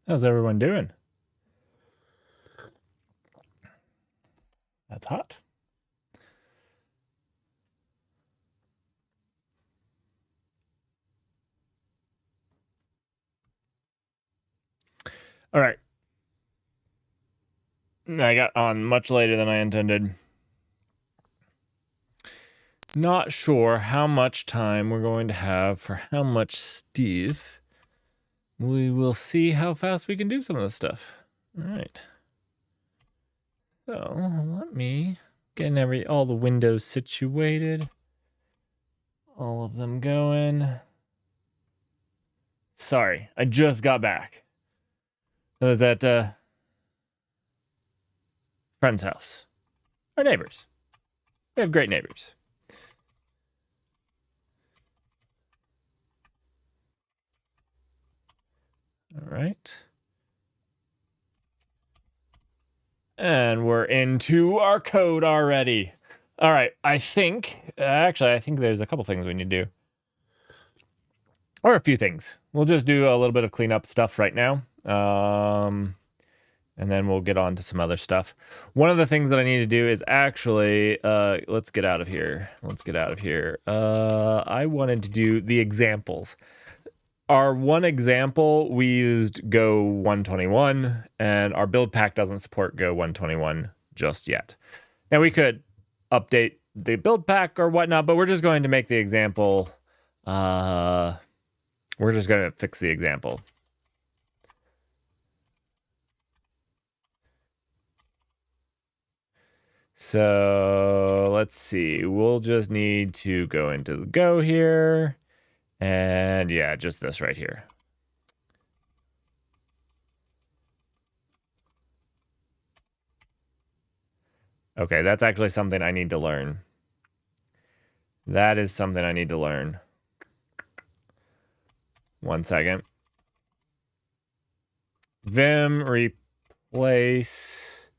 How's everyone doing? That's hot. All right. I got on much later than I intended. Not sure how much time we're going to have for how much Steve. We will see how fast we can do some of this stuff. All right. So let me get all the windows situated. All of them going. Sorry, I just got back. I was at friend's house. Our neighbors. We have great neighbors. All right. And we're into our code already. All right, I think there's a couple things we need to do. Or a few things. We'll just do a little bit of cleanup stuff right now. And then we'll get on to some other stuff. One of the things that I need to do is actually, let's get out of here. I wanted to do the examples. Our one example, we used Go 121, and our build pack doesn't support Go 121 just yet. Now, we could update the build pack or whatnot, but we're just going to make the example. We're just going to fix the example. So let's see. We'll just need to go into the Go here. And yeah, just this right here. Okay, that's actually something I need to learn. That is something I need to learn. 1 second. Vim replace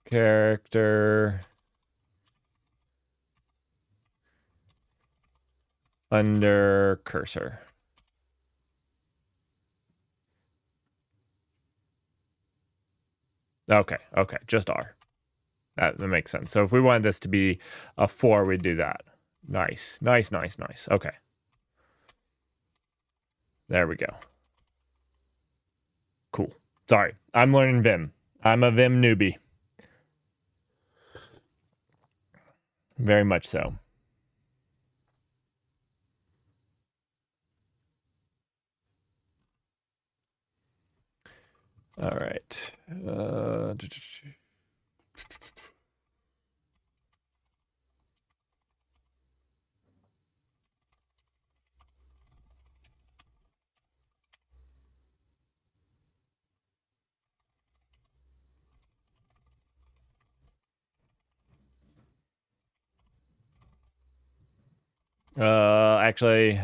character under cursor. Okay, just R. That makes sense. So if we wanted this to be a 4, we'd do that. Nice. Okay. There we go. Cool. Sorry, I'm learning Vim. I'm a Vim newbie. Very much so. All right. Actually,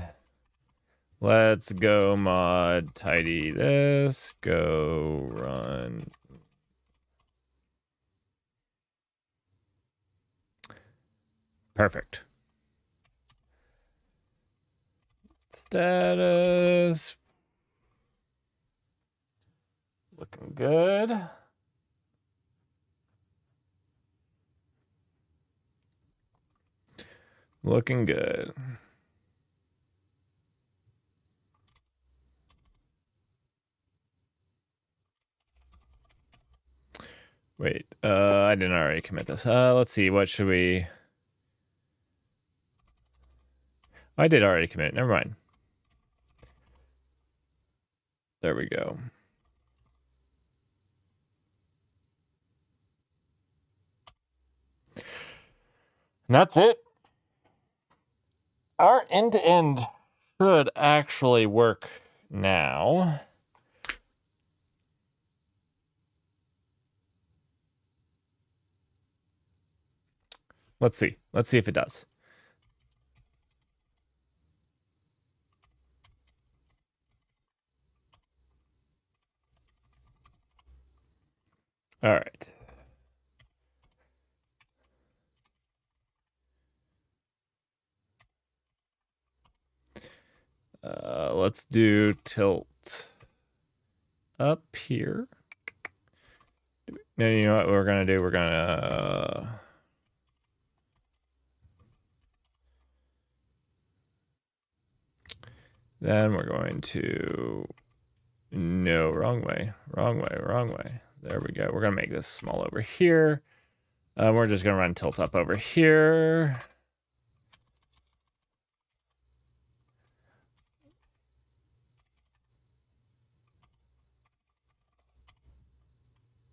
let's go mod tidy this, go run. Perfect. Status. Looking good. Looking good. Wait, I didn't already commit this. Let's see, what should we... I did already commit it, never mind. There we go. And that's it. Our end-to-end should actually work now. Let's see. Let's see if it does. All right. Let's do tilt up here. No, you know what we're gonna do? We're gonna then we're going to no, wrong way. There we go. We're gonna make this small over here. We're just gonna run tilt up over here.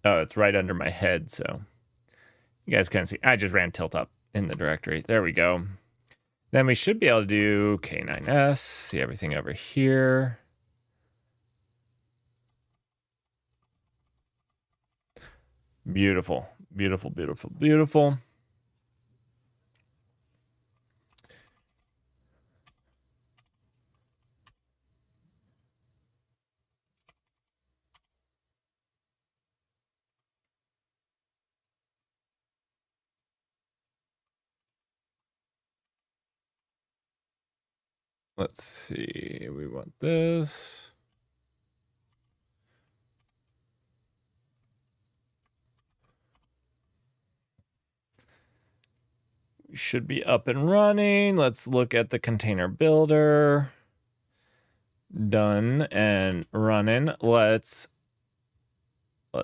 Oh, it's right under my head, so you guys can't see. I just ran tilt up in the directory. There we go. Then we should be able to do K9S, see everything over here. Beautiful, beautiful, beautiful, beautiful. Let's see, we want this. We should be up and running. Let's look at the container builder. Done and running. Let's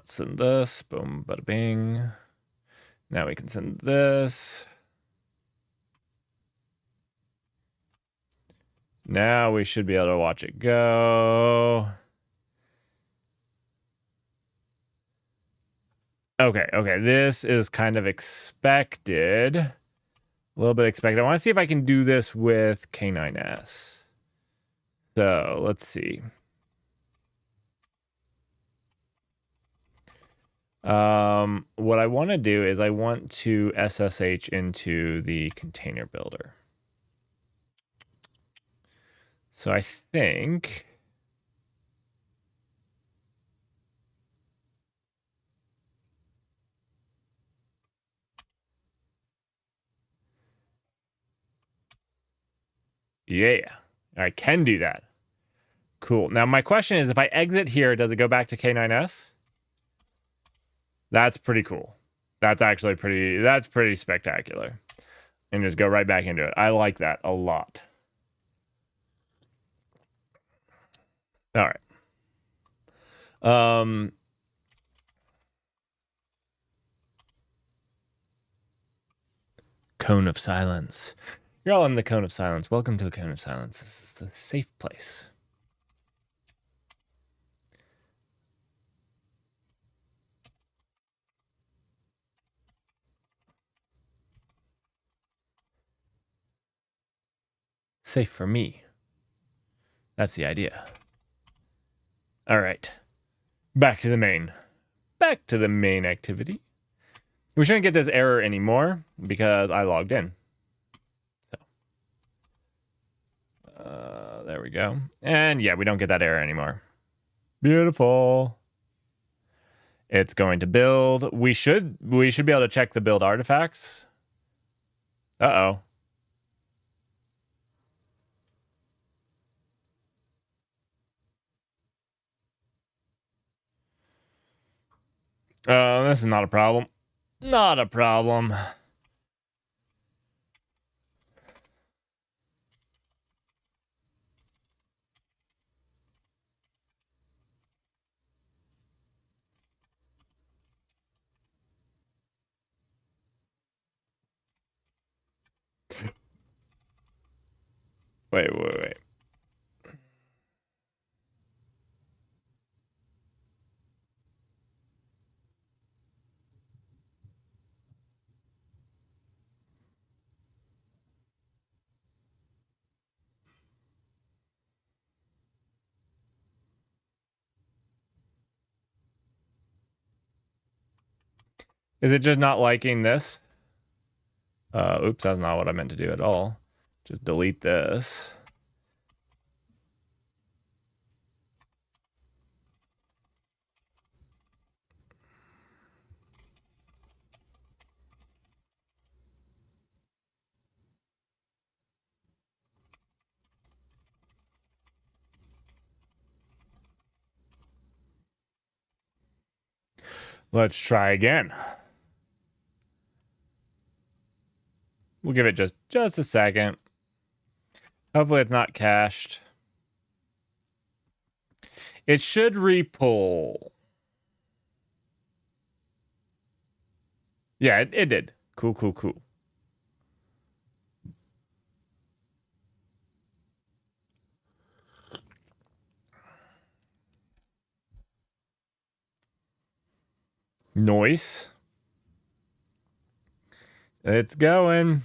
send this. Boom, bada bing. Now we can send this. Now we should be able to watch it go. Okay, this is kind of expected. A little bit expected. I want to see if I can do this with K9S. So, let's see. What I want to do is I want to SSH into the container builder. So I think yeah, I can do that. Cool. Now my question is, if I exit here, does it go back to K9S? That's pretty cool. That's actually pretty spectacular. And just go right back into it. I like that a lot. All right. Cone of silence. You're all in the cone of silence. Welcome to the cone of silence. This is the safe place. Safe for me. That's the idea. All right. Back to the main. Back to the main activity. We shouldn't get this error anymore because I logged in. So, there we go. And yeah, we don't get that error anymore. Beautiful. It's going to build. We should be able to check the build artifacts. Uh-oh. This is not a problem. Not a problem. Wait. Is it just not liking this? Oops, that's not what I meant to do at all. Just delete this. Let's try again. We'll give it just a second. Hopefully it's not cached. It should repull. Yeah, it did. Cool. Noise. It's going.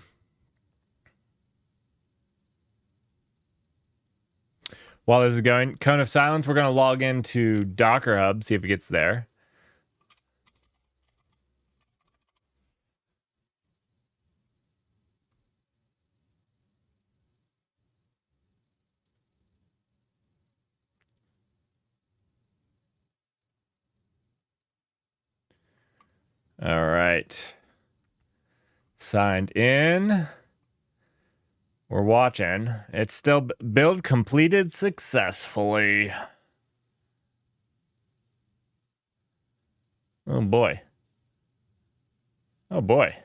While this is going, Cone of Silence, we're going to log into Docker Hub, see if it gets there. All right. Signed in. We're watching. It's still build completed successfully. Oh boy. Oh boy.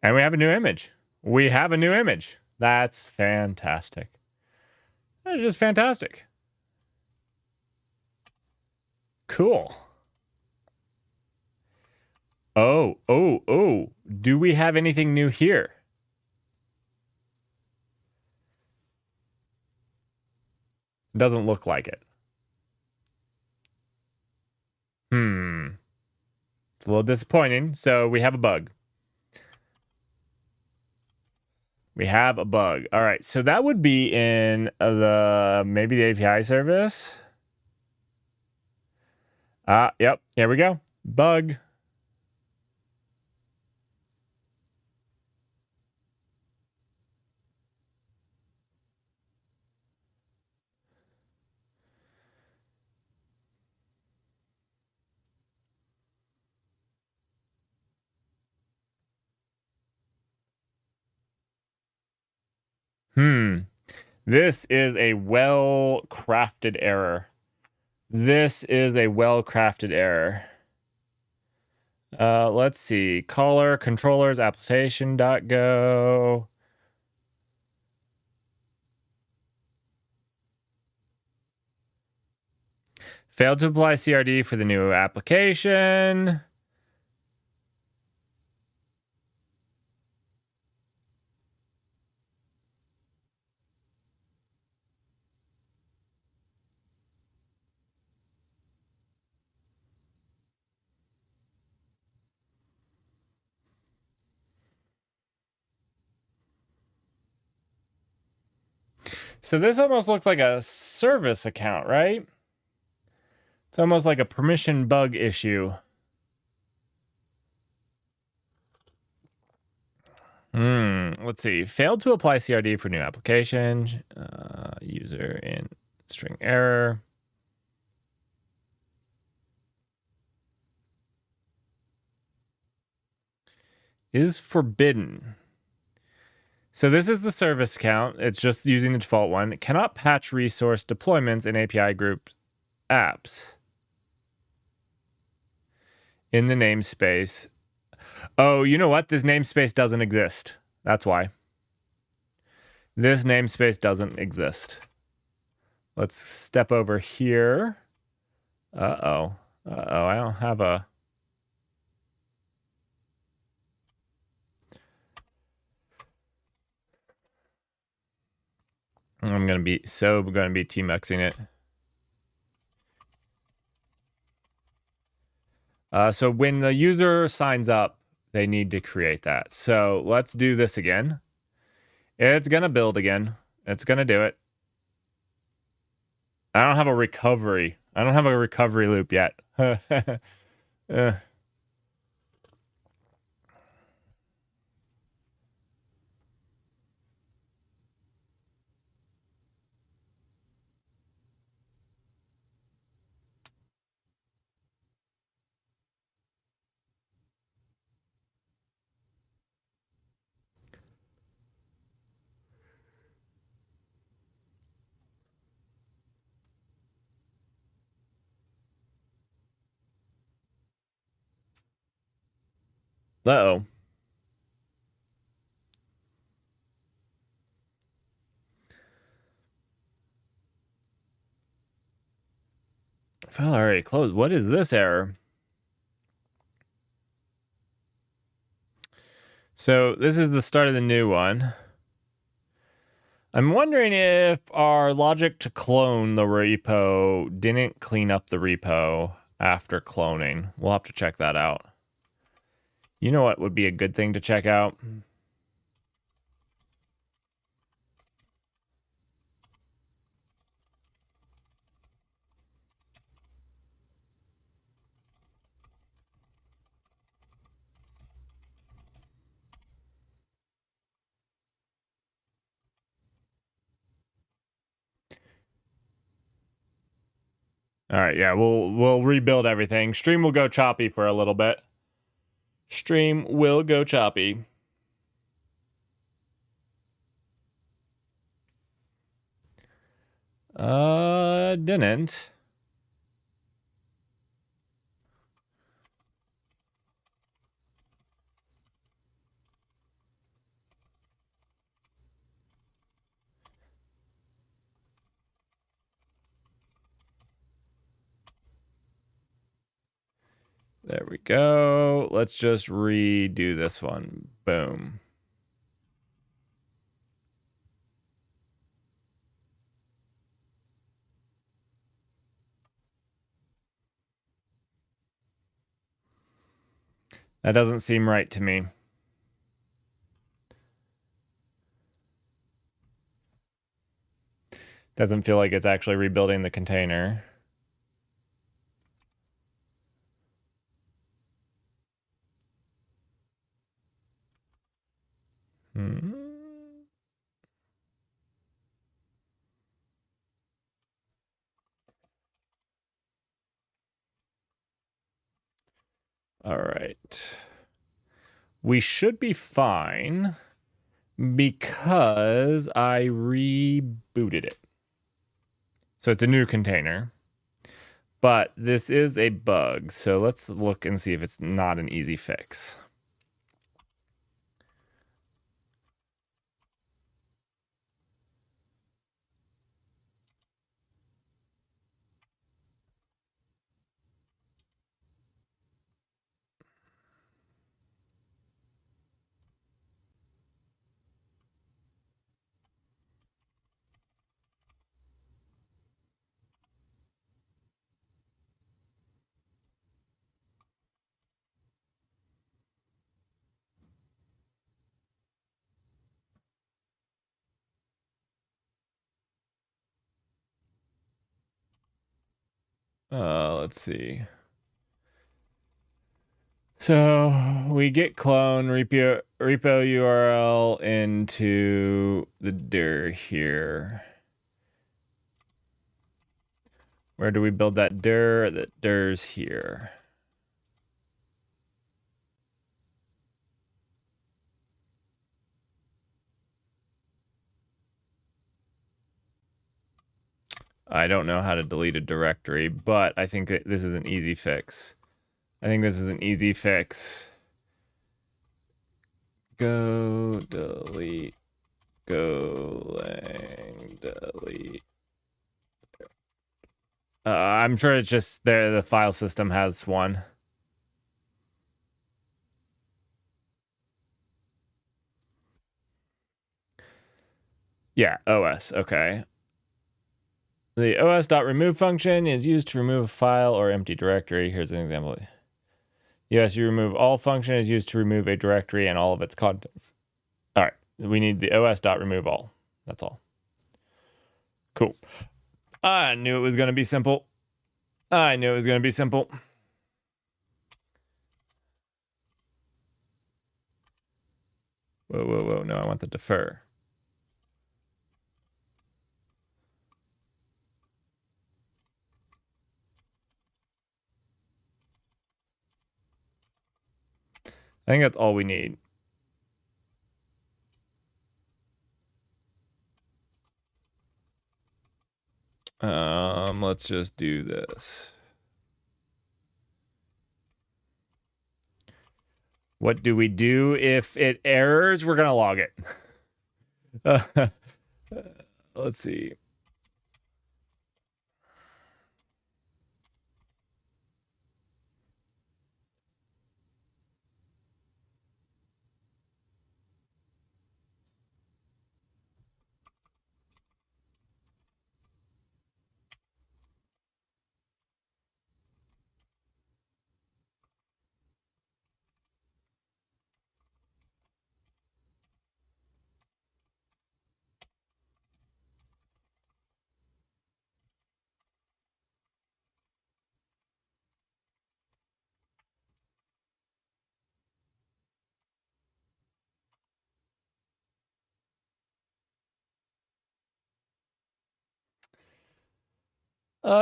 And we have a new image. We have a new image. That's fantastic. That's just fantastic. Cool. Oh. Do we have anything new here? Doesn't look like it. It's a little disappointing. So we have a bug. We have a bug. All right. So that would be in maybe the API service. Yep. Here we go. Bug. This is a well-crafted error. Let's see. Caller, controllers, application.go. Failed to apply CRD for the new application. So this almost looks like a service account, right? It's almost like a permission bug issue. Let's see. Failed to apply CRD for new application. User in string error. Is forbidden. So this is the service account. It's just using the default one. It cannot patch resource deployments in API group apps. In the namespace. Oh, you know what? This namespace doesn't exist. That's why. This namespace doesn't exist. Let's step over here. Uh-oh. I don't have a... I'm going to be Tmuxing it. So when the user signs up, they need to create that. So let's do this again. It's going to build again. It's going to do it. I don't have a recovery. I don't have a recovery loop yet. Uh-oh. File already closed. What is this error? So this is the start of the new one. I'm wondering if our logic to clone the repo didn't clean up the repo after cloning. We'll have to check that out. You know what would be a good thing to check out? All right, yeah, we'll rebuild everything. Stream will go choppy for a little bit. Stream will go choppy. Didn't. There we go. Let's just redo this one. Boom. That doesn't seem right to me. Doesn't feel like it's actually rebuilding the container. All right. We should be fine because I rebooted it. So it's a new container. But this is a bug, so let's look and see if it's not an easy fix. Let's see. So we get clone repo URL into the dir here. Where do we build that dir? That dir's here. I don't know how to delete a directory, but I think that this is an easy fix. Go delete. Go lang delete. I'm sure it's just there. The file system has one. Yeah, OS. Okay. The os.remove function is used to remove a file or empty directory. Here's an example. The os-remove all function is used to remove a directory and all of its contents. All right. We need the os.remove all. That's all. Cool. I knew it was going to be simple. Whoa, whoa, whoa. No, I want the defer. I think that's all we need. Let's just do this. What do we do if it errors? We're going to log it. Let's see.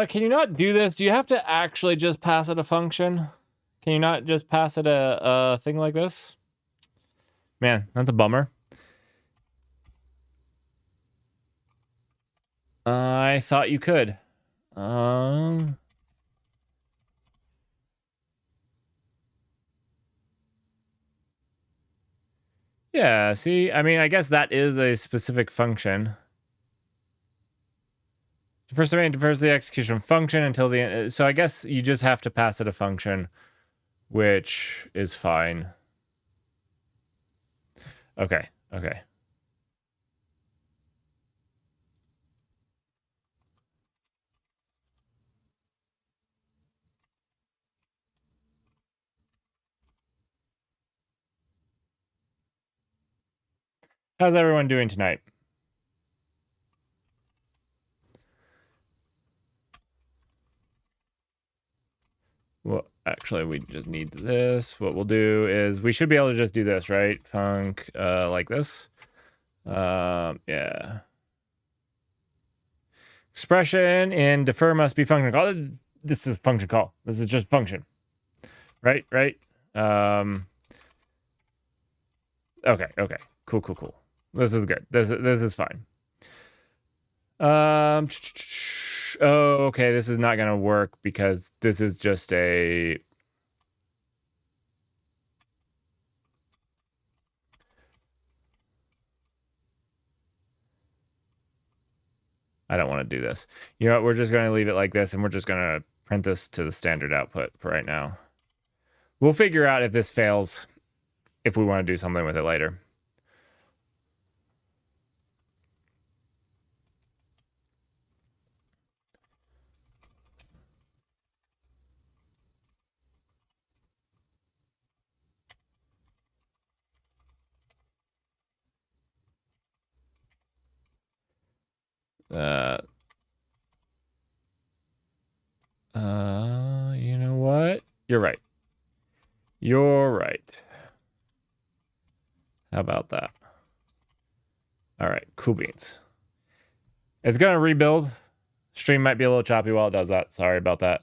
Can you not do this? Do you have to actually just pass it a function? Can you not just pass it a thing like this? Man, that's a bummer. I thought you could. Yeah, see? I mean, I guess that is a specific function. First domain defers the execution function until the end. So I guess you just have to pass it a function, which is fine. Okay, okay. How's everyone doing tonight? Well, actually, we just need this. What we'll do is we should be able to just do this, right? Func like this. Yeah. Expression in defer must be function call. This is function call. This is just function. Right? Okay. Cool. This is good. This is fine. Oh, okay. This is not gonna work because this is just a. I don't want to do this. You know what? We're just going to leave it like this, and we're just going to print this to the standard output for right now. We'll figure out if this fails, if we want to do something with it later. You know what? You're right. How about that? All right, cool beans. It's going to rebuild. Stream might be a little choppy while it does that. Sorry about that.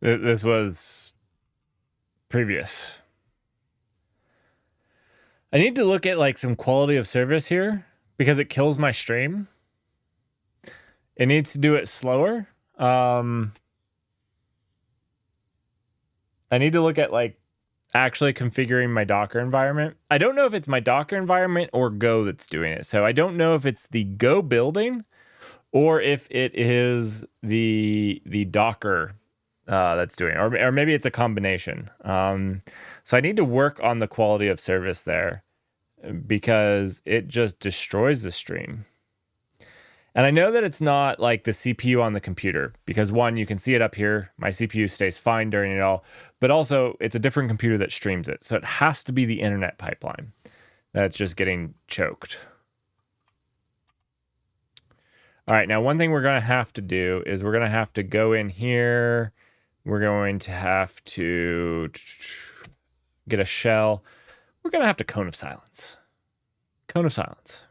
This was previous. I need to look at like some quality of service here because it kills my stream. It needs to do it slower. I need to look at like actually configuring my Docker environment. I don't know if it's my Docker environment or Go that's doing it. So I don't know if it's the Go building or if it is the Docker that's doing, or maybe it's a combination. So I need to work on the quality of service there because it just destroys the stream. And I know that it's not like the CPU on the computer because one, you can see it up here. My CPU stays fine during it all, but also it's a different computer that streams it. So it has to be the internet pipeline that's just getting choked. All right, now one thing we're going to have to do is we're going to have to go in here. We're going to have to get a shell. We're going to have to cone of silence. Cone of silence.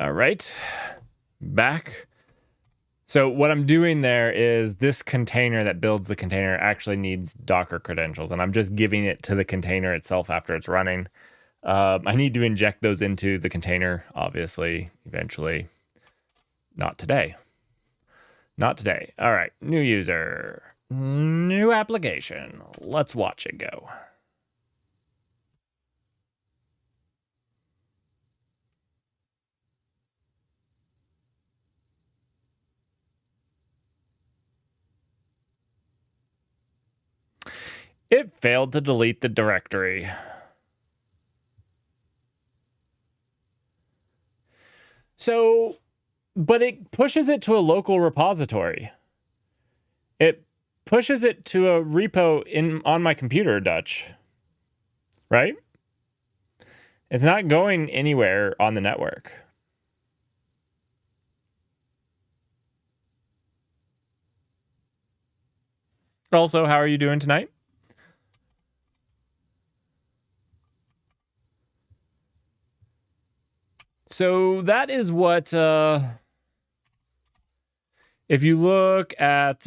All right, back. So what I'm doing there is this container that builds the container actually needs Docker credentials, and I'm just giving it to the container itself after it's running. I need to inject those into the container, obviously, eventually. Not today. Not today. All right, new user, new application. Let's watch it go. It failed to delete the directory. So, but it pushes it to a local repository. It pushes it to a repo on my computer, Dutch. Right? It's not going anywhere on the network. Also, how are you doing tonight? So that is what, if you look at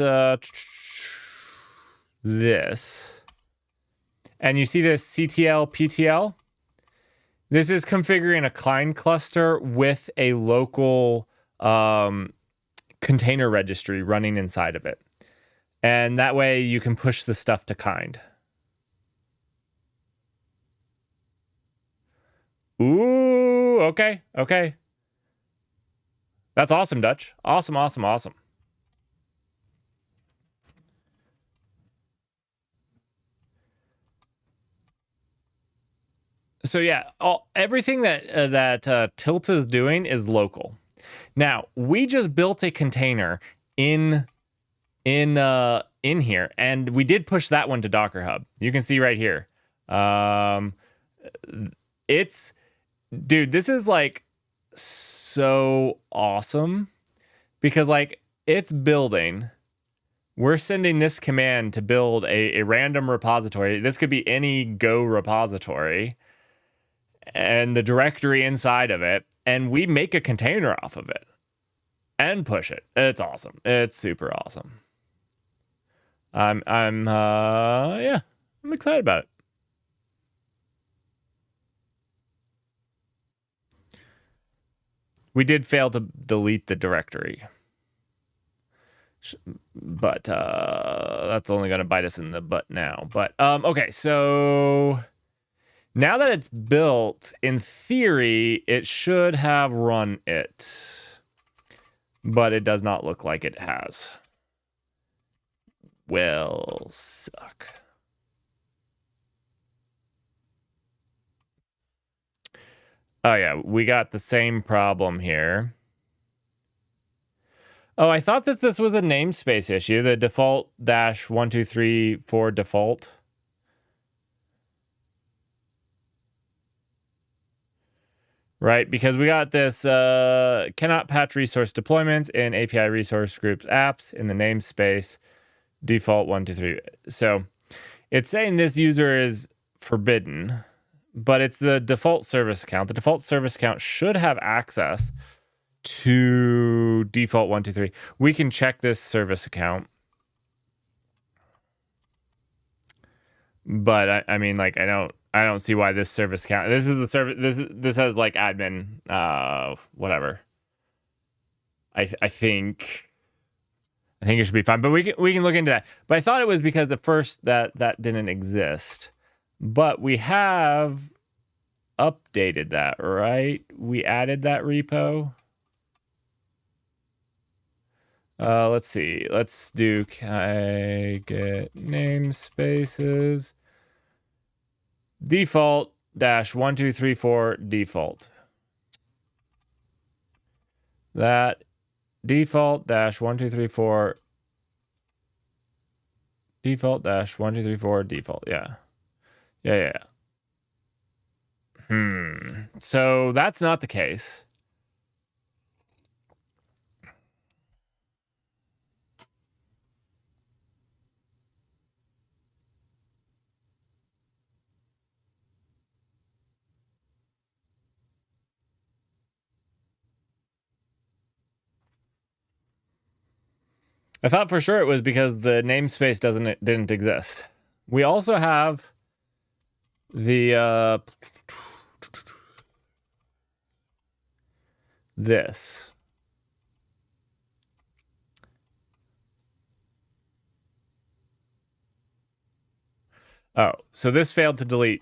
this, and you see this CTL, PTL, this is configuring a client cluster with a local container registry running inside of it. And that way you can push the stuff to kind. Ooh, okay, okay. That's awesome, Dutch. Awesome, awesome, awesome. So yeah, everything that Tilt is doing is local. Now, we just built a container in here, and we did push that one to Docker Hub. You can see right here. Dude, this is like so awesome because like it's building. We're sending this command to build a random repository. This could be any Go repository and the directory inside of it, and we make a container off of it and push it. It's awesome. It's super awesome. I'm excited about it. We did fail to delete the directory, but that's only going to bite us in the butt now. But okay, so now that it's built, in theory, it should have run it, but it does not look like it has. Will suck. Oh yeah, we got the same problem here. Oh, I thought that this was a namespace issue, the default -1234 default. Right, because we got this cannot patch resource deployments in API resource groups apps in the namespace default 123. So it's saying this user is forbidden, but it's the default service account. The default service account should have access to default 123. We can check this service account. But I mean, like, I don't see why this service account. This is the service. This has like admin, whatever. I think I think it should be fine, but we can look into that. But I thought it was because at first that didn't exist, but we have updated that, right? We added that repo. Let's see. Let's do can I get namespaces default -1234 default. That default -1234 default -1234 default. Yeah. So that's not the case. I thought for sure it was because the namespace didn't exist. We also have the this. Oh, so this failed to delete.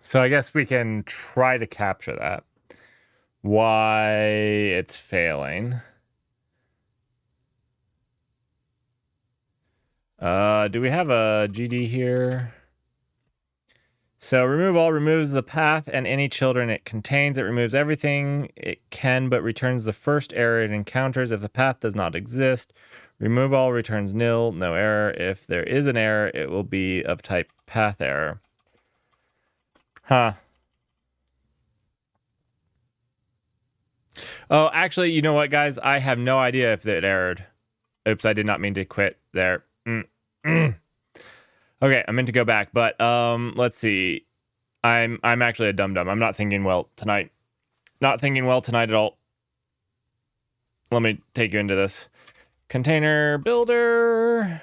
So I guess we can try to capture that. Why it's failing. Do we have a GD here? So remove all removes the path and any children it contains. It removes everything it can, but returns the first error it encounters if the path does not exist. Remove all returns nil, no error. If there is an error, it will be of type path error. Huh. Oh, actually, you know what, guys? I have no idea if it errored. Oops, I did not mean to quit there. Okay, I meant to go back, but let's see. I'm actually a dum-dum. I'm not thinking well tonight. Not thinking well tonight at all. Let me take you into this. Container builder.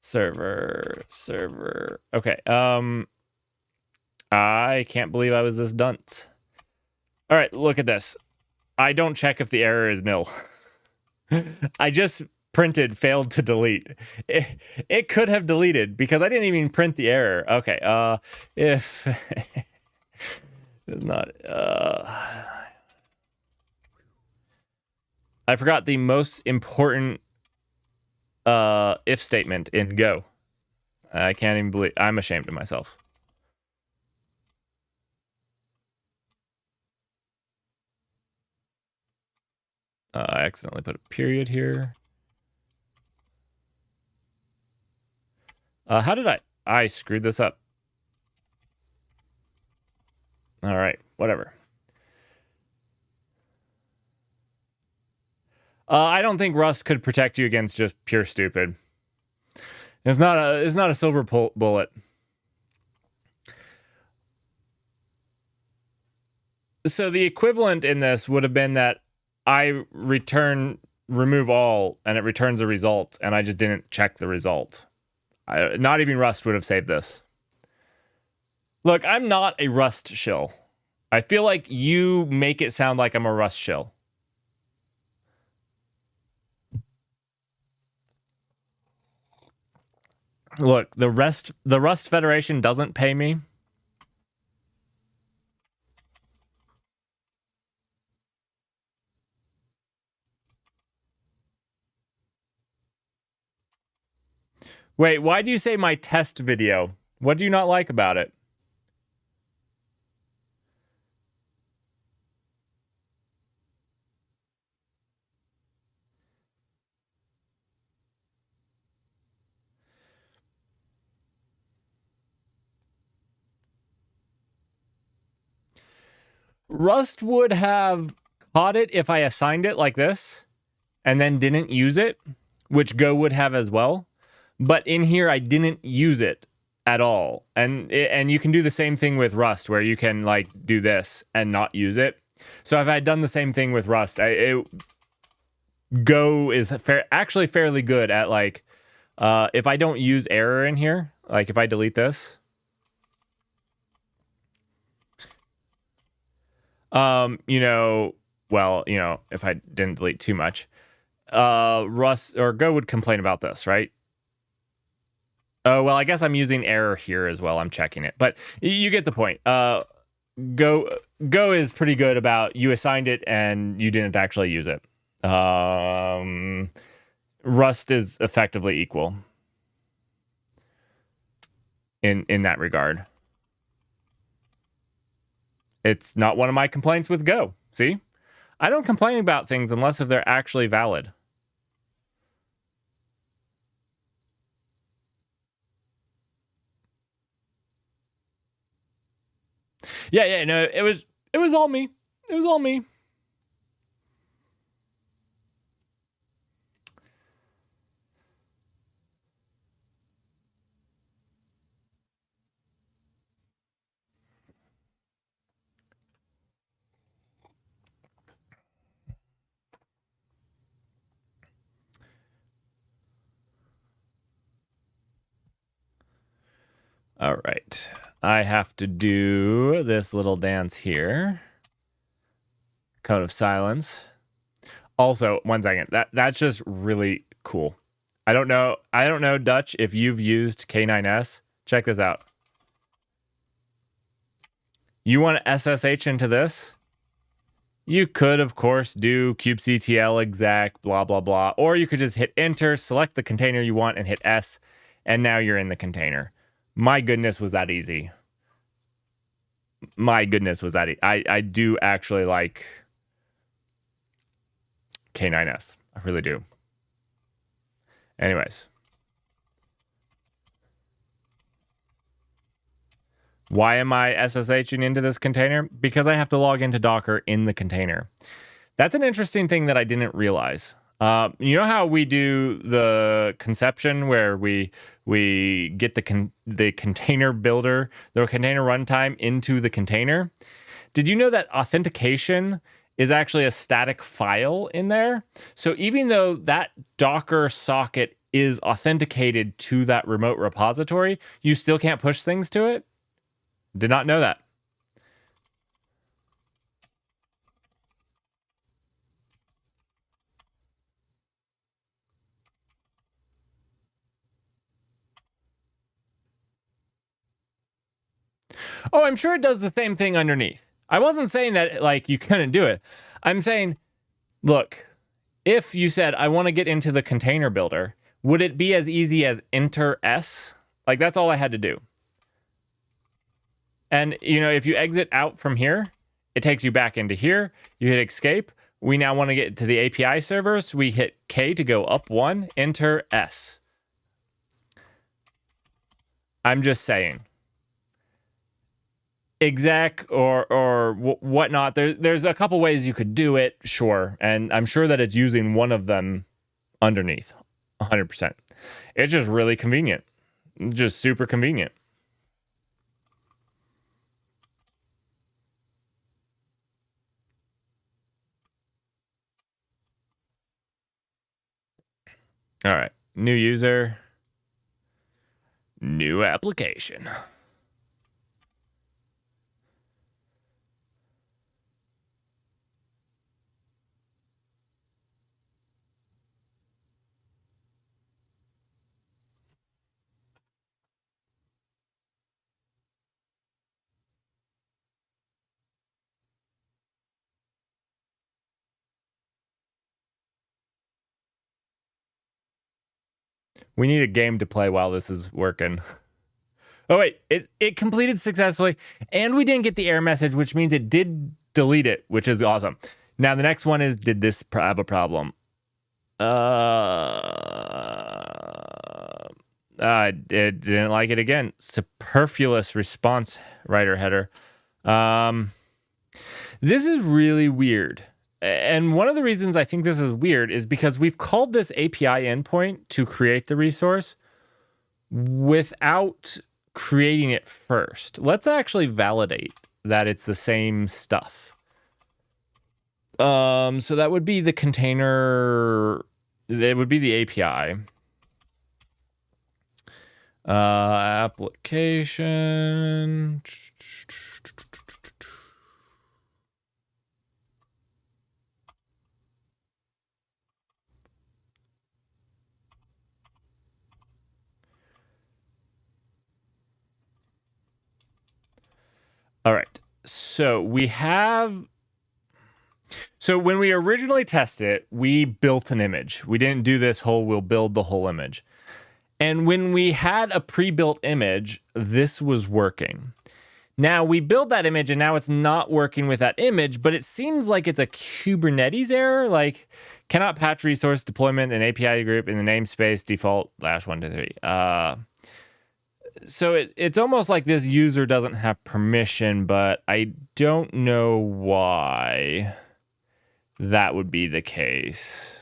Server. Okay. I can't believe I was this dunce. All right, look at this. I don't check if the error is nil. I just printed failed to delete. It could have deleted because I didn't even print the error. Okay, if it's not I forgot the most important if statement in Go. I can't even believe I'm ashamed of myself. I accidentally put a period here. How did I screwed this up? All right, whatever. I don't think Rust could protect you against just pure stupid. It's not a silver bullet. So the equivalent in this would have been that I remove all, and it returns a result, and I just didn't check the result. Not even Rust would have saved this. Look, I'm not a Rust shill. I feel like you make it sound like I'm a Rust shill. Look, the Rust Federation doesn't pay me. Wait, why do you say my test video? What do you not like about it? Rust would have caught it if I assigned it like this and then didn't use it, which Go would have as well. But in here, I didn't use it at all. And you can do the same thing with Rust, where you can like do this and not use it. So if I had done the same thing with Rust, Go is actually fairly good at like, if I don't use error in here, like if I delete this, if I didn't delete too much, Rust or Go would complain about this, right? Oh, well, I guess I'm using error here as well. I'm checking it, but you get the point. Go is pretty good about you assigned it and you didn't actually use it. Rust is effectively equal in that regard. It's not one of my complaints with Go. See? I don't complain about things unless if they're actually valid. Yeah, no, it was all me. It was all me. All right. I have to do this little dance here. Code of silence. Also, 1 second. That's just really cool. I don't know, Dutch, if you've used K9S. Check this out. You want to SSH into this? You could, of course, do kubectl exec, blah, blah, blah. Or you could just hit enter, select the container you want, and hit S, and now you're in the container. My goodness, was that easy. My goodness, was that easy. I do actually like K9S. I really do. Anyways. Why am I SSHing into this container? Because I have to log into Docker in the container. That's an interesting thing that I didn't realize. You know how we do the conception where we get the container builder, the container runtime into the container? Did you know that authentication is actually a static file in there? So even though that Docker socket is authenticated to that remote repository, you still can't push things to it? Did not know that. Oh, I'm sure it does the same thing underneath. I wasn't saying that like you couldn't do it. I'm saying, look, if you said, I want to get into the container builder, would it be as easy as enter S? Like that's all I had to do. And, if you exit out from here, it takes you back into here. You hit escape. We now want to get to the API servers. We hit K to go up 1, enter S. I'm just saying. Exec or whatnot. There's a couple ways you could do it, sure. And I'm sure that it's using one of them underneath, 100%. It's just really convenient. Just super convenient. All right, new user, new application. We need a game to play while this is working. Oh, wait, it completed successfully, and we didn't get the error message, which means it did delete it, which is awesome. Now, the next one is, did this have a problem? It didn't like it again. Superfluous response writer header. This is really weird. And one of the reasons I think this is weird is because we've called this API endpoint to create the resource without creating it first. Let's actually validate that it's the same stuff. So that would be the container. It would be the API. Application. All right. So we have. So when we originally tested it, we built an image. We didn't do this whole, we'll build the whole image. And when we had a pre-built image, this was working. Now we build that image and now it's not working with that image, but it seems like it's a Kubernetes error, like cannot patch resource deployment and API group in the namespace default /123. So it's almost like this user doesn't have permission, but I don't know why that would be the case.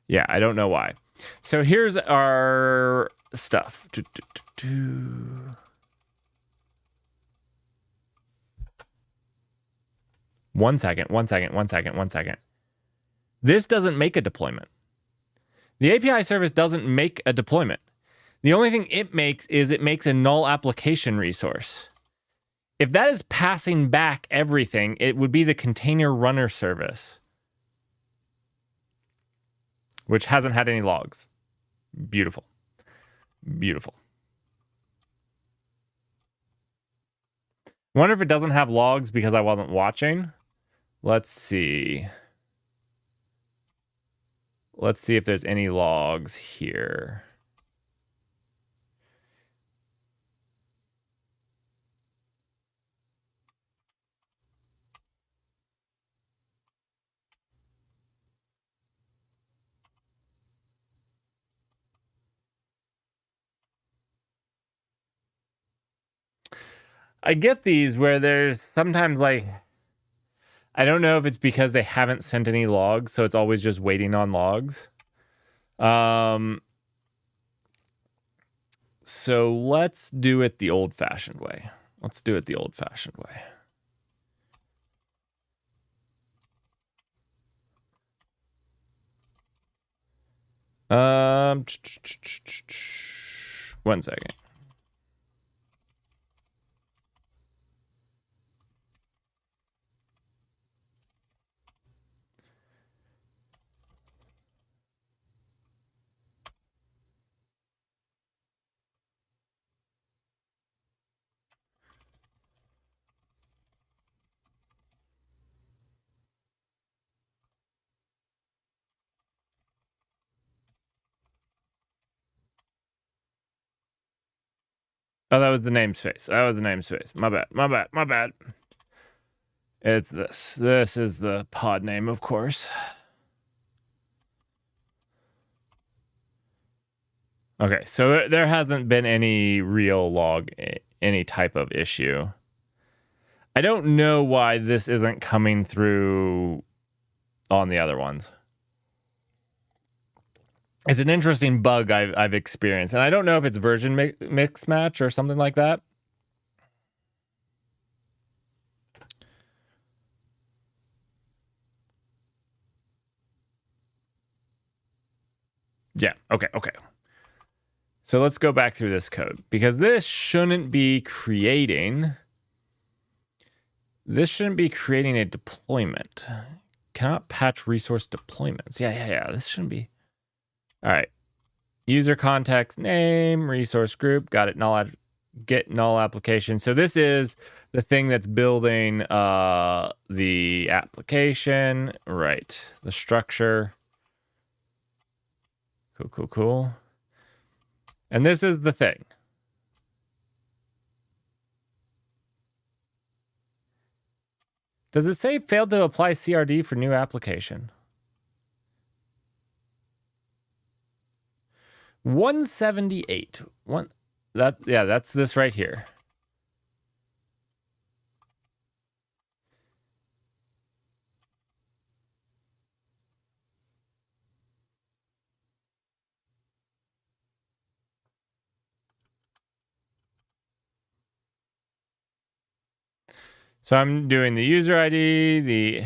Yeah, I don't know why. So here's our stuff. One second. This doesn't make a deployment. The API service doesn't make a deployment. The only thing it makes is it makes a null application resource. If that is passing back everything, it would be the container runner service, which hasn't had any logs. Beautiful. Beautiful. I wonder if it doesn't have logs because I wasn't watching. Let's see. Let's see if there's any logs here. I get these where there's sometimes like, I don't know if it's because they haven't sent any logs, so it's always just waiting on logs. So let's do it the old-fashioned way. Let's do it the old-fashioned way. One second. Oh, that was the namespace. That was the namespace. My bad. It's this. This is the pod name, of course. Okay, so there hasn't been any real log, any type of issue. I don't know why this isn't coming through on the other ones. It's an interesting bug I've experienced, and I don't know if it's version mix match or something like that. Yeah, okay. So let's go back through this code, because this shouldn't be creating a deployment. Cannot patch resource deployments. Yeah. This shouldn't be. All right. User context name, resource group. Got it. Get null application. So this is the thing that's building the application. Right. The structure. Cool. And this is the thing. Does it say failed to apply CRD for new application? 178. That's this right here. So I'm doing the user ID,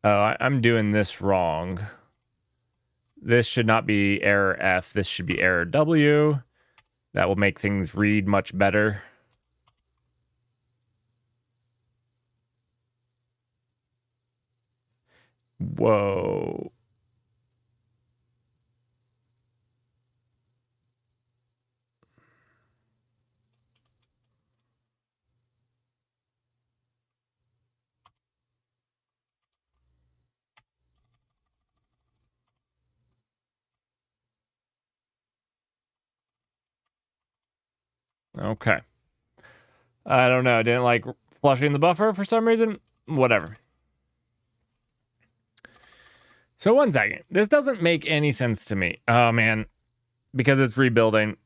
I'm doing this wrong. This should not be error F. This should be error W. That will make things read much better. Whoa. Okay. I don't know. I didn't like flushing the buffer for some reason. Whatever. So 1 second. This doesn't make any sense to me. Oh, man. Because it's rebuilding.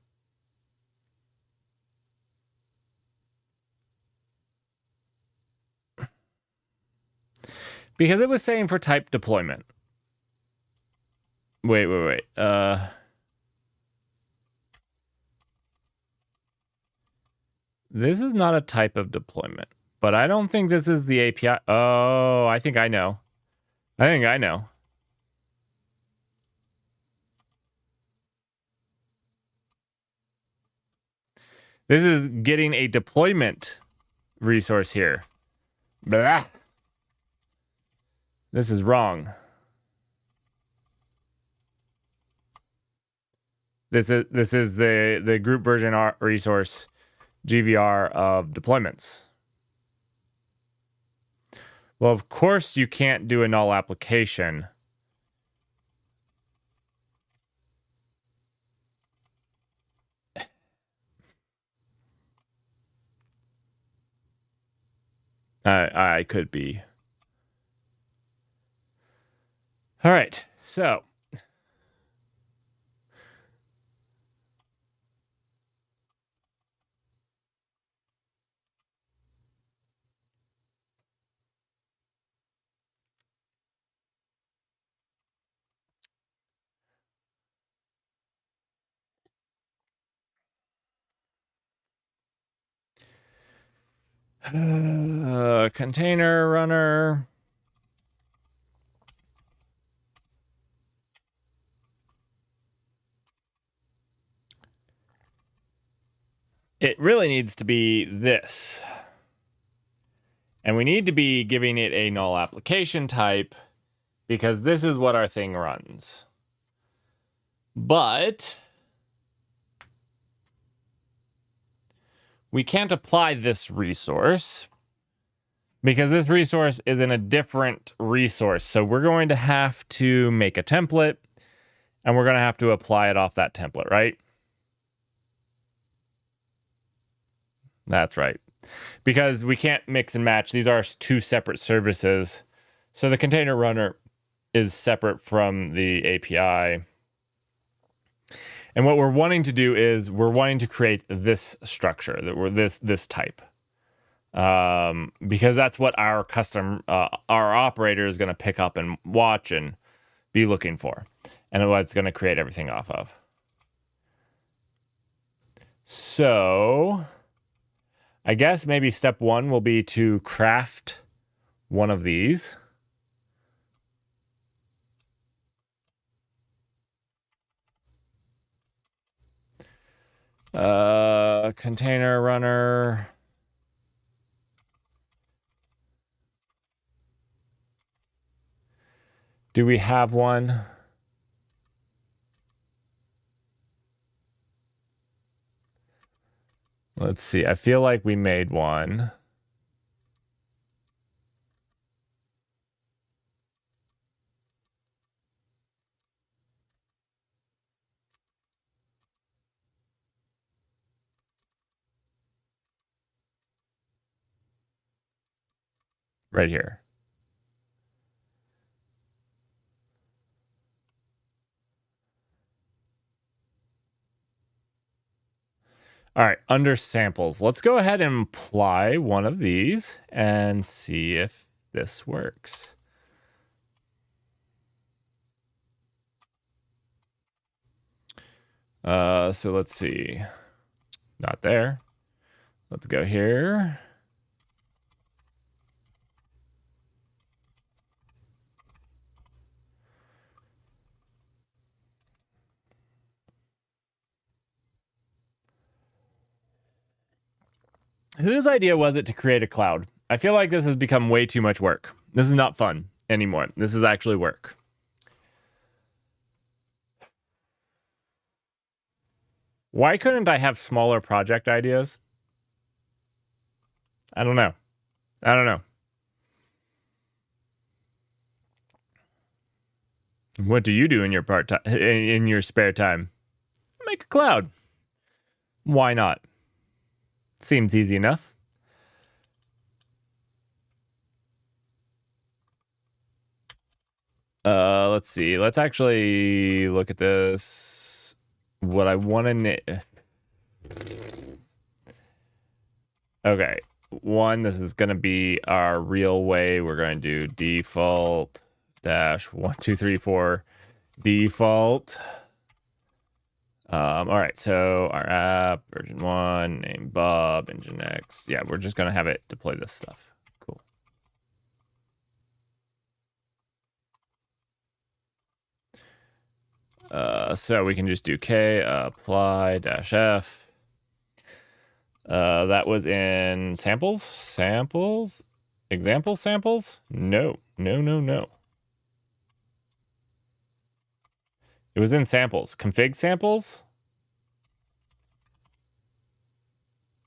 Because it was saying for type deployment. Wait. This is not a type of deployment. But I don't think this is the API. Oh, I think I know. This is getting a deployment resource here. Blah. This is wrong. This is the group version resource GVR of deployments. Well, of course you can't do a null application. I could be. All right, so. Container runner. It really needs to be this. And we need to be giving it a null application type because this is what our thing runs. But we can't apply this resource because this resource is in a different resource. So we're going to have to make a template and we're going to have to apply it off that template, right? That's right. Because we can't mix and match. These are 2 separate services. So the container runner is separate from the API. And what we're wanting to do is we're wanting to create this structure, that we're this type. Because that's what our custom, our operator is going to pick up and watch and be looking for. And what it's going to create everything off of. So I guess maybe step 1 will be to craft one of these. Container runner. Do we have one? Let's see. I feel like we made one. Right here. All right, under samples, let's go ahead and apply one of these and see if this works. So let's see. Not there. Let's go here. Whose idea was it to create a cloud? I feel like this has become way too much work. This is not fun anymore. This is actually work. Why couldn't I have smaller project ideas? I don't know. I don't know. What do you do in your in your spare time? Make a cloud. Why not? Seems easy enough. Let's see. Let's actually look at this. What I want to... Okay. One, this is going to be our real way. We're going to do default dash 1, 2, 3, 4 default. All right. So our app version 1, name Bob, Nginx. Yeah, we're just going to have it deploy this stuff. Cool. So we can just do k apply dash f. That was in samples, example samples. No. It was in samples, config samples.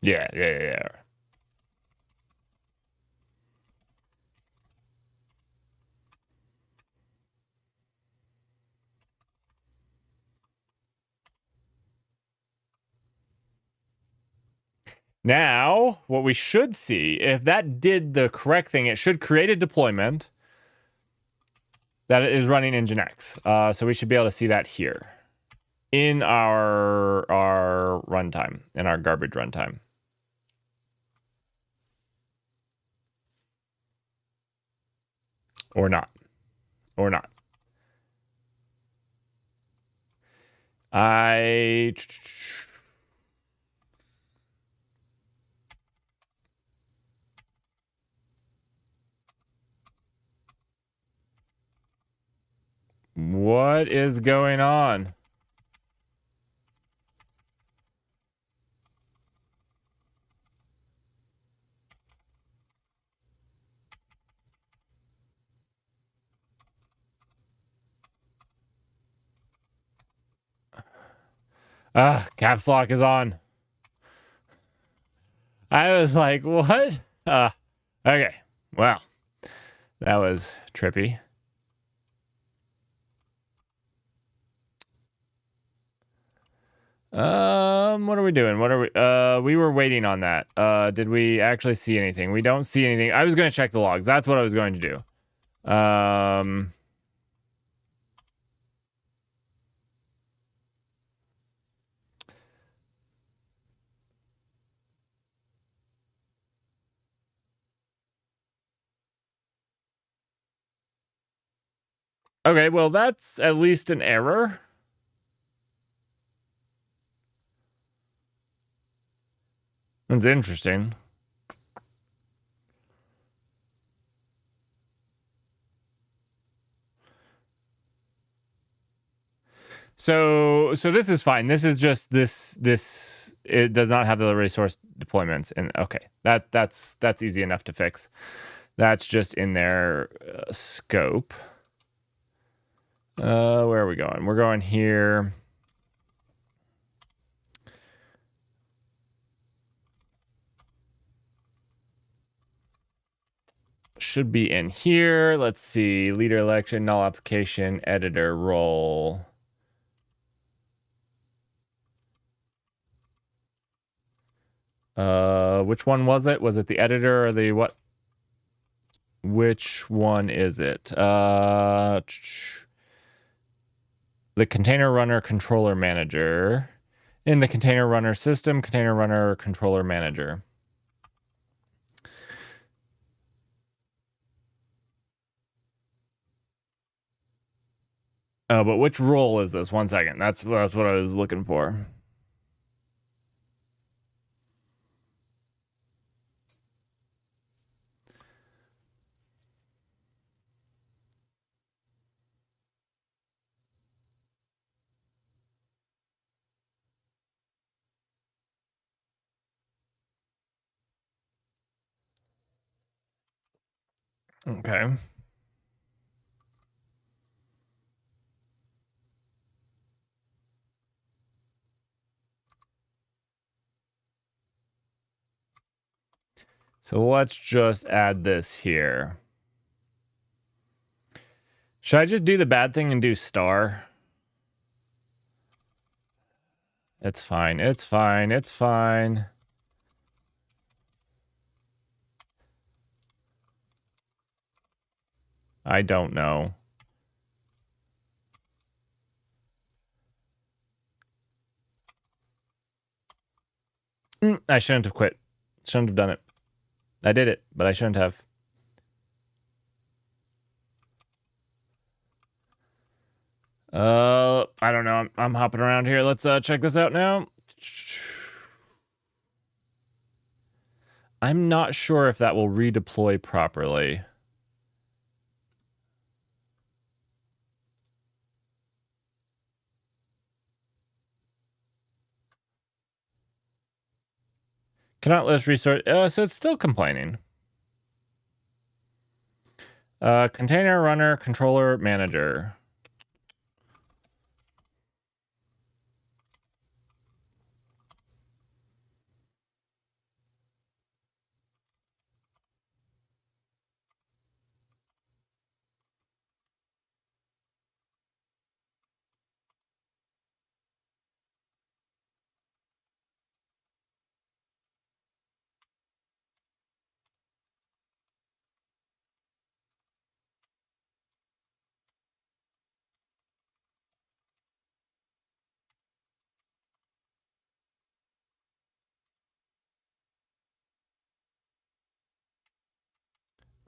Yeah. Now, what we should see, if that did the correct thing, it should create a deployment that is running Nginx. So we should be able to see that here in our runtime, in our garbage runtime. Or not. What is going on? Caps lock is on. I was like, what? Okay. Well, that was trippy. What are we doing? We were waiting on that. Did we actually see anything? We don't see anything. I was going to check the logs. That's what I was going to do. Okay, well, that's at least an error. That's interesting. So this is fine. This is just this it does not have the resource deployments, and okay, that's easy enough to fix. That's just in their scope. Where are we going? We're going here. Should be in here. Let's see. Leader election, null application, editor role. Which one was it? Was it the editor or the what? Which one is it? The container runner controller manager. In the container runner system, container runner controller manager. Oh, but which role is this? 1 second. That's what I was looking for. Okay. So let's just add this here. Should I just do the bad thing and do star? It's fine. It's fine. It's fine. I don't know. I shouldn't have quit. Shouldn't have done it. I did it, but I shouldn't have. I don't know. I'm hopping around here. Let's check this out now. I'm not sure if that will redeploy properly. Cannot list resource. So it's still complaining. Container runner controller manager.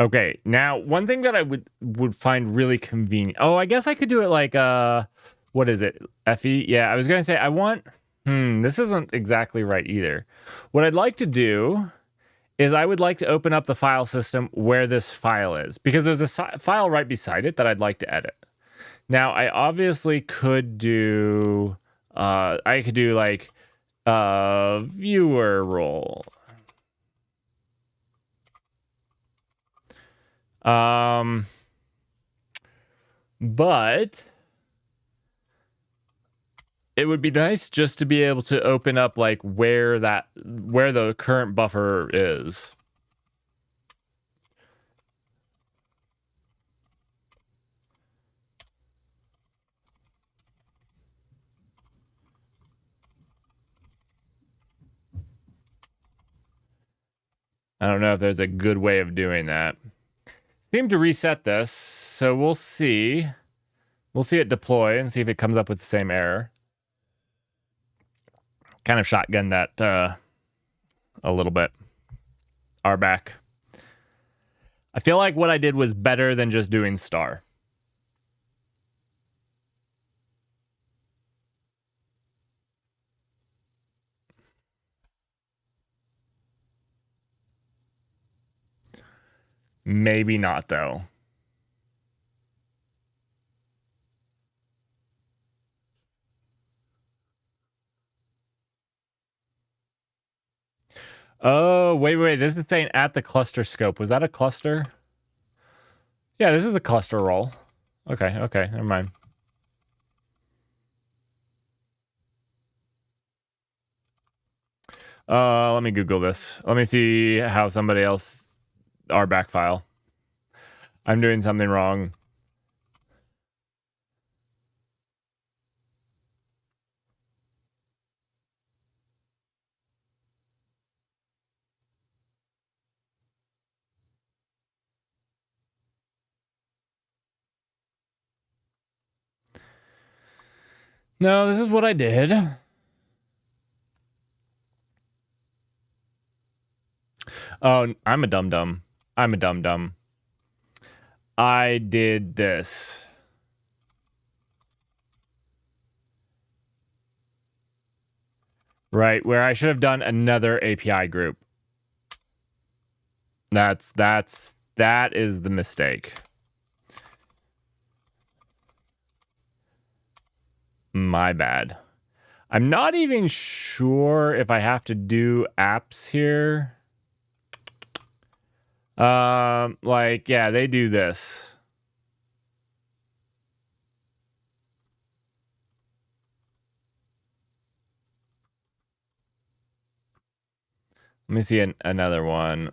Okay, now one thing that I would find really convenient. Oh, I guess I could do it like what is it? FE? Yeah, I was gonna say I want. This isn't exactly right either. What I'd like to do is I would like to open up the file system where this file is, because there's a file right beside it that I'd like to edit. Now, I obviously could do, I could do like viewer role. But it would be nice just to be able to open up like where the current buffer is. I don't know if there's a good way of doing that. Seem to reset this, so we'll see. We'll see it deploy and see if it comes up with the same error. Kind of shotgun that a little bit. RBAC. I feel like what I did was better than just doing star. Maybe not, though. Oh, wait. This is saying at the cluster scope. Was that a cluster? Yeah, this is a cluster role. Okay, never mind. Let me Google this. Let me see how somebody else RBAC file. I'm doing something wrong. No, this is what I did. Oh, I'm a dum-dum. I'm a dum-dum. I did this. Right, where I should have done another API group. That is the mistake. My bad. I'm not even sure if I have to do apps here. Like, yeah, they do this. Let me see another one.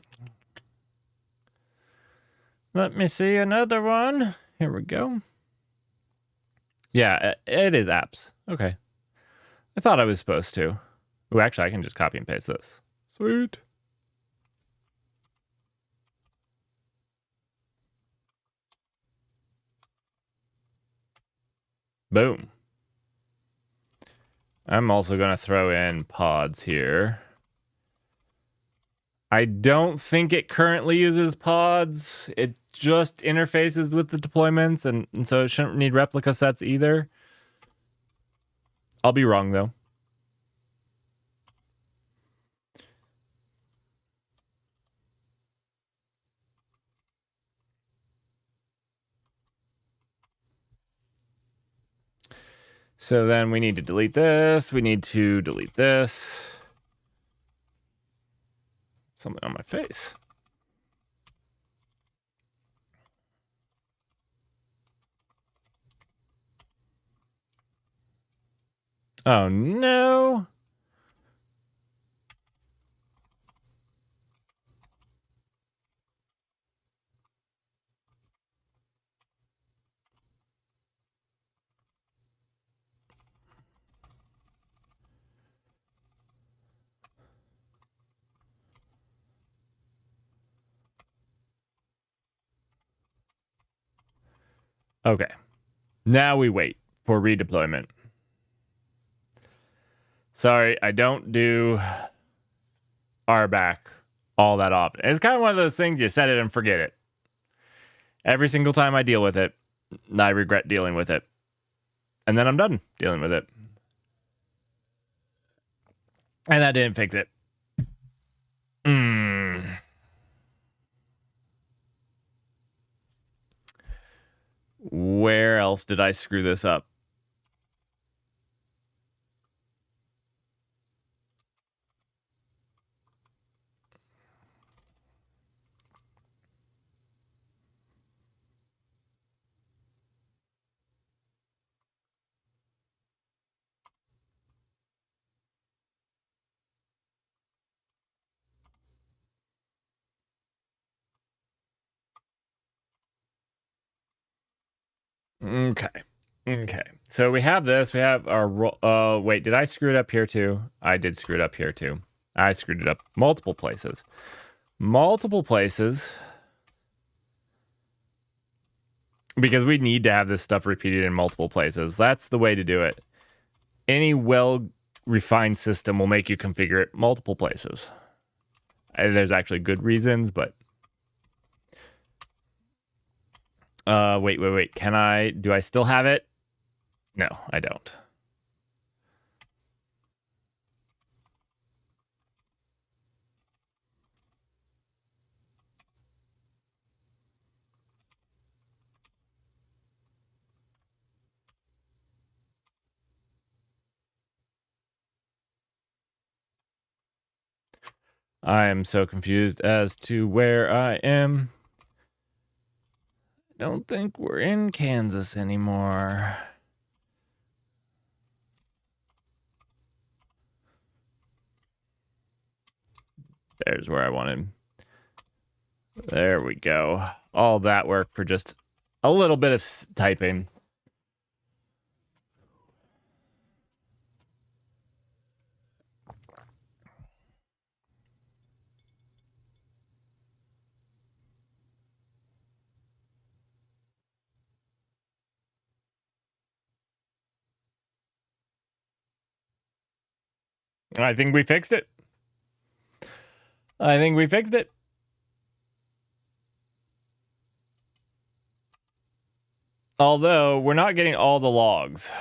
Let me see another one. Here we go. Yeah, it is apps. Okay. I thought I was supposed to. Oh, actually, I can just copy and paste this. Sweet. Boom. I'm also going to throw in pods here. I don't think it currently uses pods. It just interfaces with the deployments, and so it shouldn't need replica sets either. I'll be wrong, though. So then we need to delete this. We need to delete this. Something on my face. Oh, no. Okay. Now we wait for redeployment. Sorry, I don't do RBAC all that often. It's kind of one of those things you set it and forget it. Every single time I deal with it, I regret dealing with it. And then I'm done dealing with it. And that didn't fix it. Where else did I screw this up? Okay. So we have this. We have our... wait, did I screw it up here too? I did screw it up here too. I screwed it up multiple places. Because we need to have this stuff repeated in multiple places. That's the way to do it. Any well-refined system will make you configure it multiple places. There's actually good reasons, but... wait. Do I still have it? No, I don't. I am so confused as to where I am. I don't think we're in Kansas anymore. There's where I wanted. There we go. All that work for just a little bit of typing. I think we fixed it. Although, we're not getting all the logs.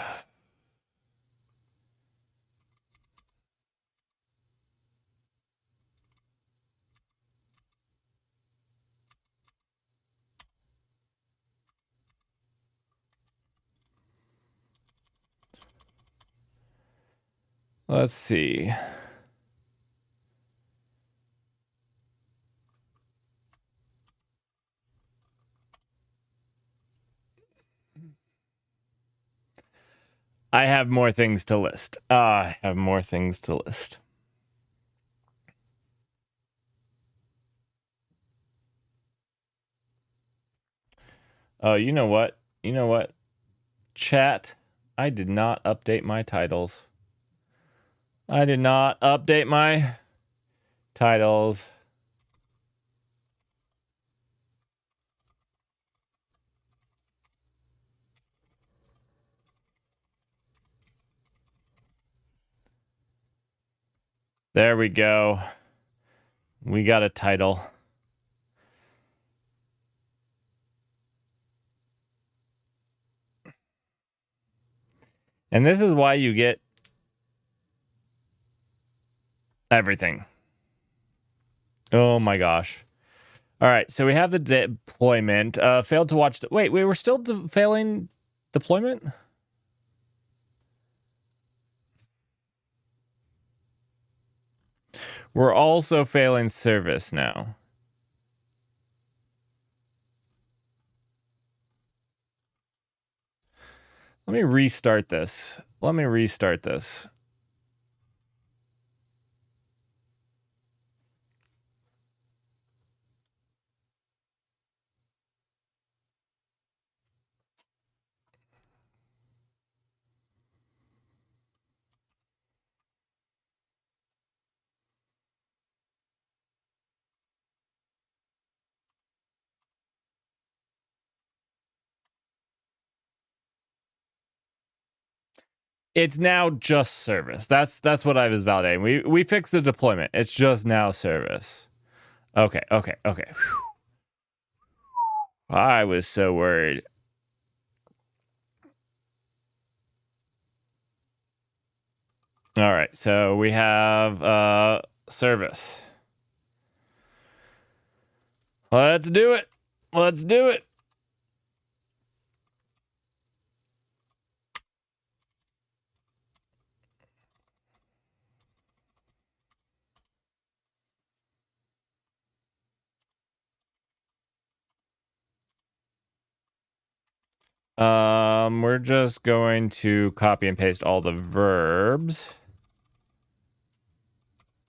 Let's see. I have more things to list. I have more things to list. Oh, you know what? You know what? Chat, I did not update my titles. I did not update my titles. There we go. We got a title. And this is why you get everything. Oh my gosh. All right, so we have the deployment. Failed to watch. Wait, we were still failing deployment? We're also failing service now. Let me restart this. Let me restart this. It's now just service. That's what I was validating. We fixed the deployment. It's just now service. Okay. Whew. I was so worried. All right, so we have service. Let's do it. Let's do it. We're just going to copy and paste all the verbs.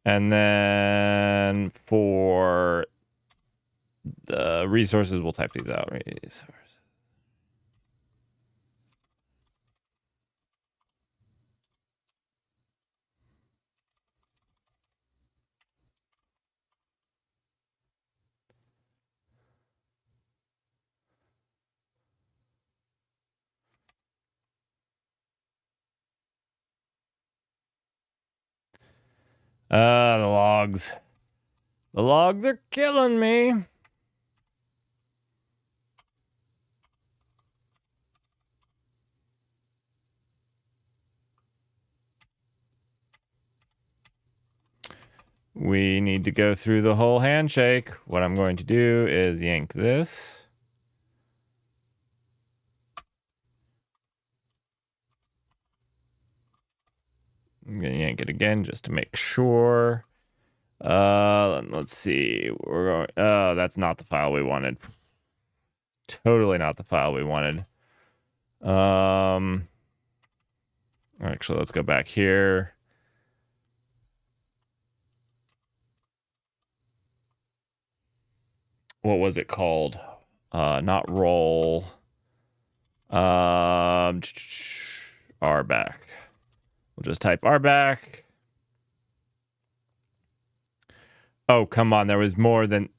And then for the resources, we'll type these out. Resources. The logs. The logs are killing me. We need to go through the whole handshake. What I'm going to do is yank this. I'm going to yank it again just to make sure. Let's see. We're going. Oh, that's not the file we wanted. Totally not the file we wanted. Actually, let's go back here. What was it called? Not roll. RBAC. We'll just type RBAC. Oh, come on. There was more than.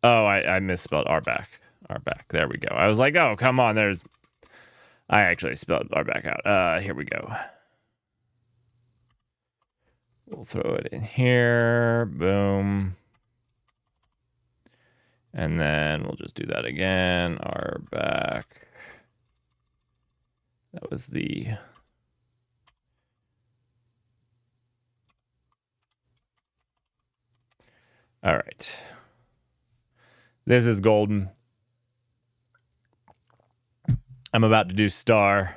Oh, I misspelled RBAC. RBAC. There we go. I was like, oh, come on. I actually spelled RBAC out. Here we go. We'll throw it in here. Boom. And then we'll just do that again. RBAC. That was the. All right. This is golden. I'm about to do star.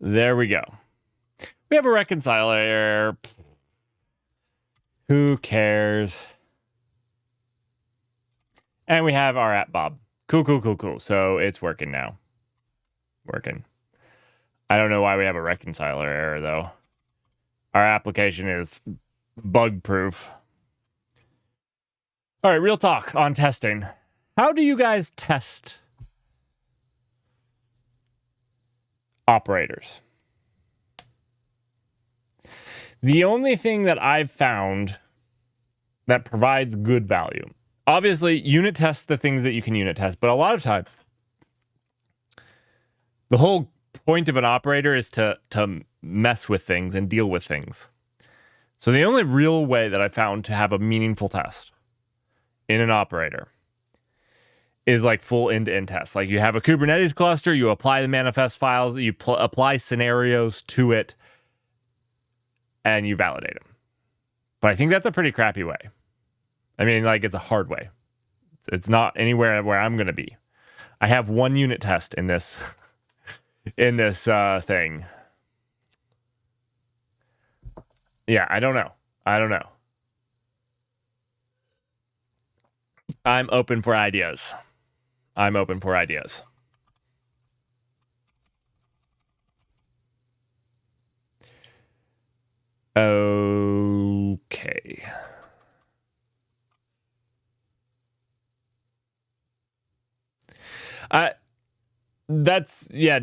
There we go. We have a reconciler error. Who cares? And we have our app Bob. Cool. So it's working now. Working. I don't know why we have a reconciler error, though. Our application is bug-proof. All right, real talk on testing. How do you guys test operators? The only thing that I've found that provides good value, obviously, unit test the things that you can unit test, but a lot of times, the whole point of an operator is to mess with things and deal with things. So the only real way that I found to have a meaningful test in an operator is like full end-to-end tests. Like you have a Kubernetes cluster, you apply the manifest files, you apply scenarios to it, and you validate them. But I think that's a pretty crappy way. I mean, like it's a hard way. It's not anywhere where I'm going to be. I have one unit test in this thing. Yeah, I don't know. I'm open for ideas. Okay.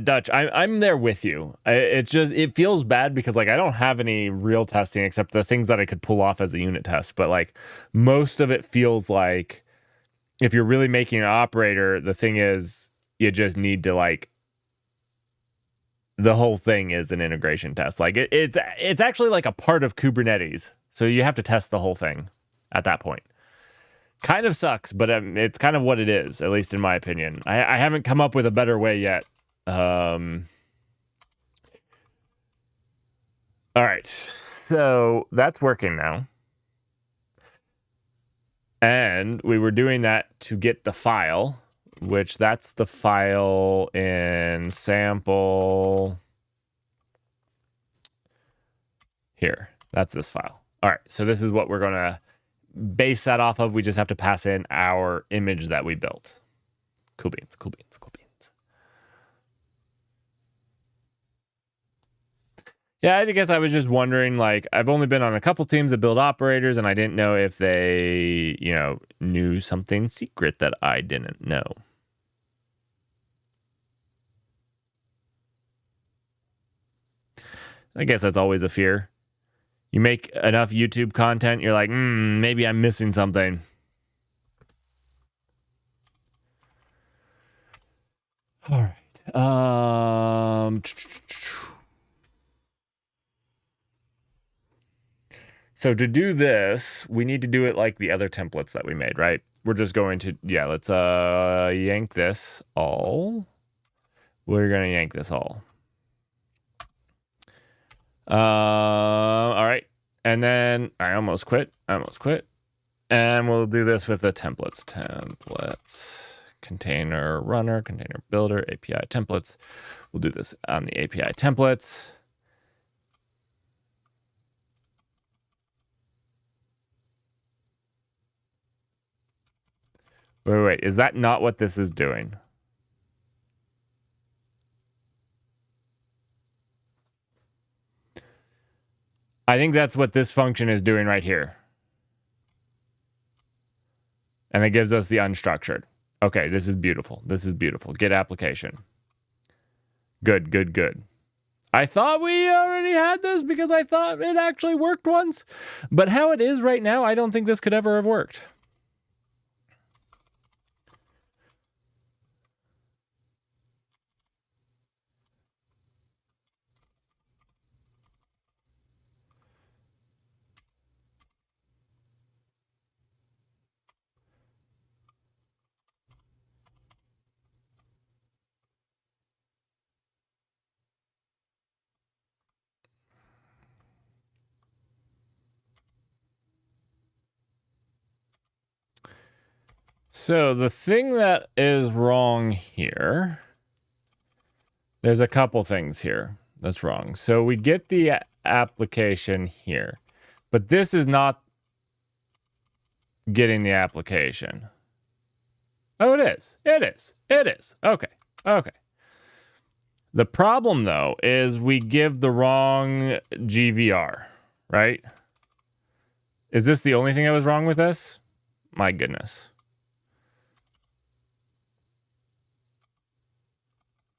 Dutch. I'm there with you. It feels bad because like I don't have any real testing except the things that I could pull off as a unit test. But like most of it feels like if you're really making an operator, the thing is you just need to like the whole thing is an integration test. Like it's actually like a part of Kubernetes, so you have to test the whole thing at that point. Kind of sucks, but it's kind of what it is, at least in my opinion. I haven't come up with a better way yet. All right, so that's working now. And we were doing that to get the file, which that's the file in sample. Here, that's this file. All right, so this is what we're going to base that off of. We just have to pass in our image that we built. Cool beans. Yeah, I guess I was just wondering, like, I've only been on a couple teams that build operators, and I didn't know if they, knew something secret that I didn't know. I guess that's always a fear. You make enough YouTube content, you're like, maybe I'm missing something. All right. So to do this, we need to do it like the other templates that we made, right? We're just going to, let's yank this all. We're going to yank this all. All right. And then I almost quit. And we'll do this with the templates. Container runner, container builder, API templates. We'll do this on the API templates. Wait. Is that not what this is doing? I think that's what this function is doing right here. And it gives us the unstructured. Okay, this is beautiful. Get application. Good. I thought we already had this because I thought it actually worked once. But how it is right now, I don't think this could ever have worked. So the thing that is wrong here, there's a couple things here. That's wrong. So we get the application here, but this is not getting the application. Oh, it is. It is. It is. Okay. Okay. The problem, though, is we give the wrong GVR, right? Is this the only thing that was wrong with this? My goodness.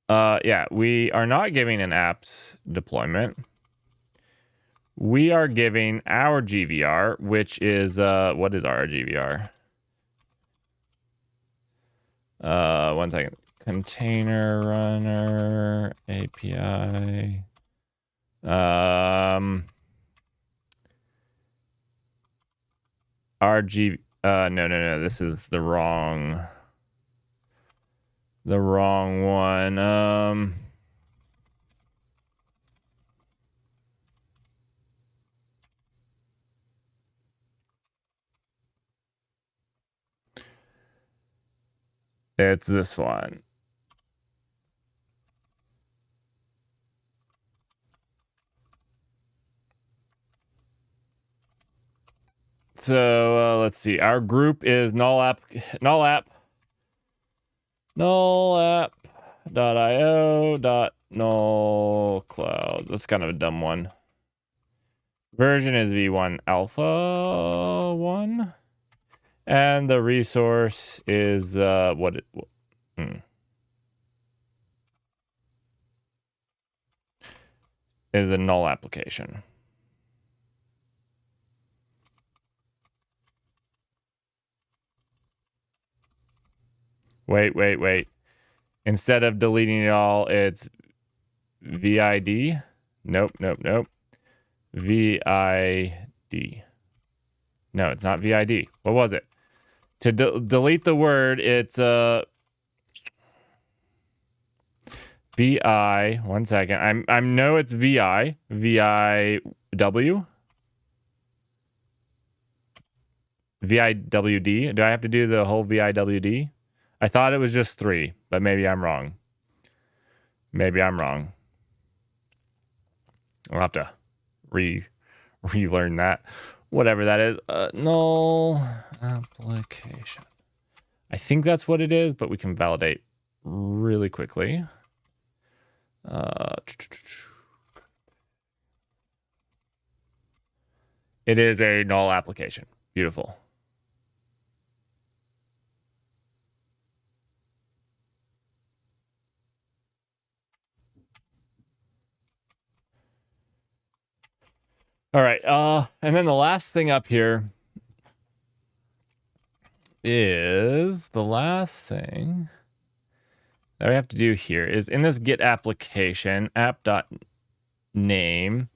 Yeah, we are not giving an apps deployment. We are giving our GVR, which is, what is our GVR? One second. Container runner API. RG, no, this is the wrong one. It's this one. So let's see. Our group is nullapp.io.nullcloud. That's kind of a dumb one. Version is v1 alpha 1. And the resource is is a null application. Wait. Instead of deleting it all, it's VID. Nope. VID. No, it's not VID. What was it? To delete the word, it's VI. One second. I know it's VI. VIW. VIWD. Do I have to do the whole VIWD? I thought it was just 3, but maybe I'm wrong. I'll have to relearn that. Whatever that is. Null application. I think that's what it is, but we can validate really quickly. It is a null application. Beautiful. All right. And then the last thing up here is the last thing that we have to do here is in this get application app.name.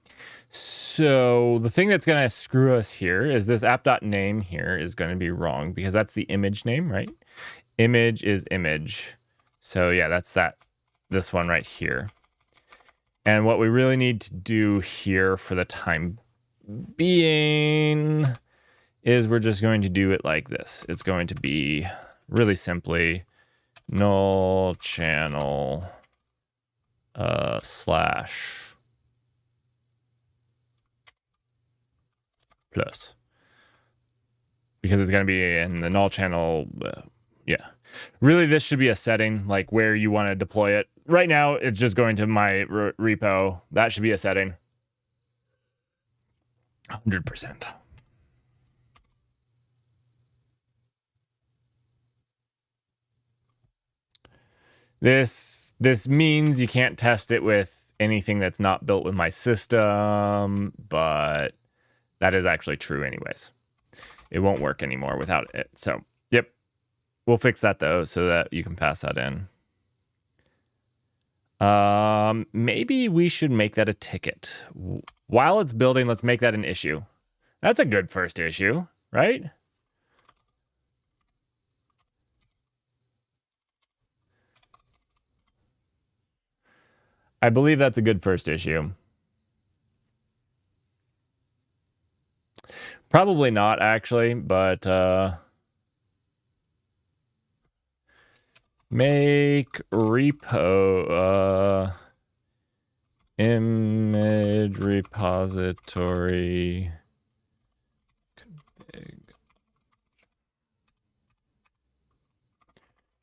So the thing that's going to screw us here is this app.name here is going to be wrong because that's the image name, right? Image is image. So yeah, that's this one right here. And what we really need to do here for the time being is we're just going to do it like this. It's going to be really simply null channel slash plus, because it's going to be in the null channel. Yeah, really this should be a setting like where you want to deploy it. Right now it's just going to my repo. That should be a setting. 100%. This means you can't test it with anything that's not built with my system, but that is actually true anyways. It won't work anymore without it. So, yep. We'll fix that though so that you can pass that in. Maybe we should make that a ticket. While it's building, let's make that an issue. That's a good first issue, right? I believe that's a good first issue. Probably not, actually, but make repo image repository config.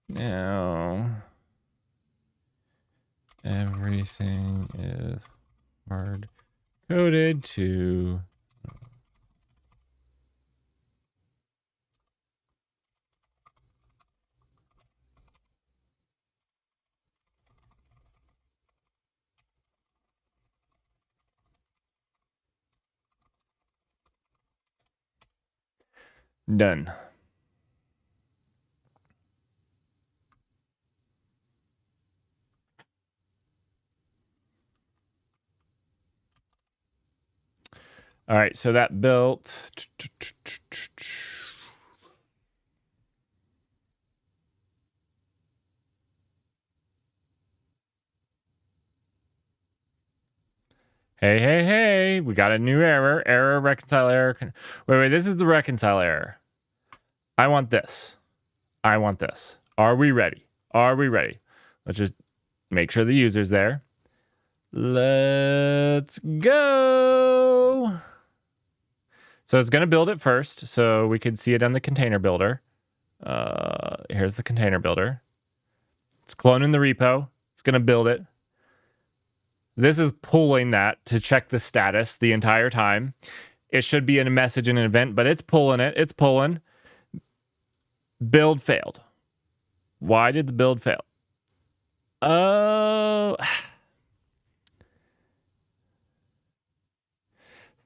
Now everything is hard coded to done. All right, so that built. Hey, we got a new error. Error, reconcile error. Wait, this is the reconcile error. I want this. I want this. Are we ready? Are we ready? Let's just make sure the user's there. Let's go. So it's going to build it first, so we could see it on the container builder. Here's the container builder. It's cloning the repo. It's going to build it. This is pulling that to check the status the entire time. It should be in a message in an event, but it's pulling it. It's pulling. Build failed. Why did the build fail?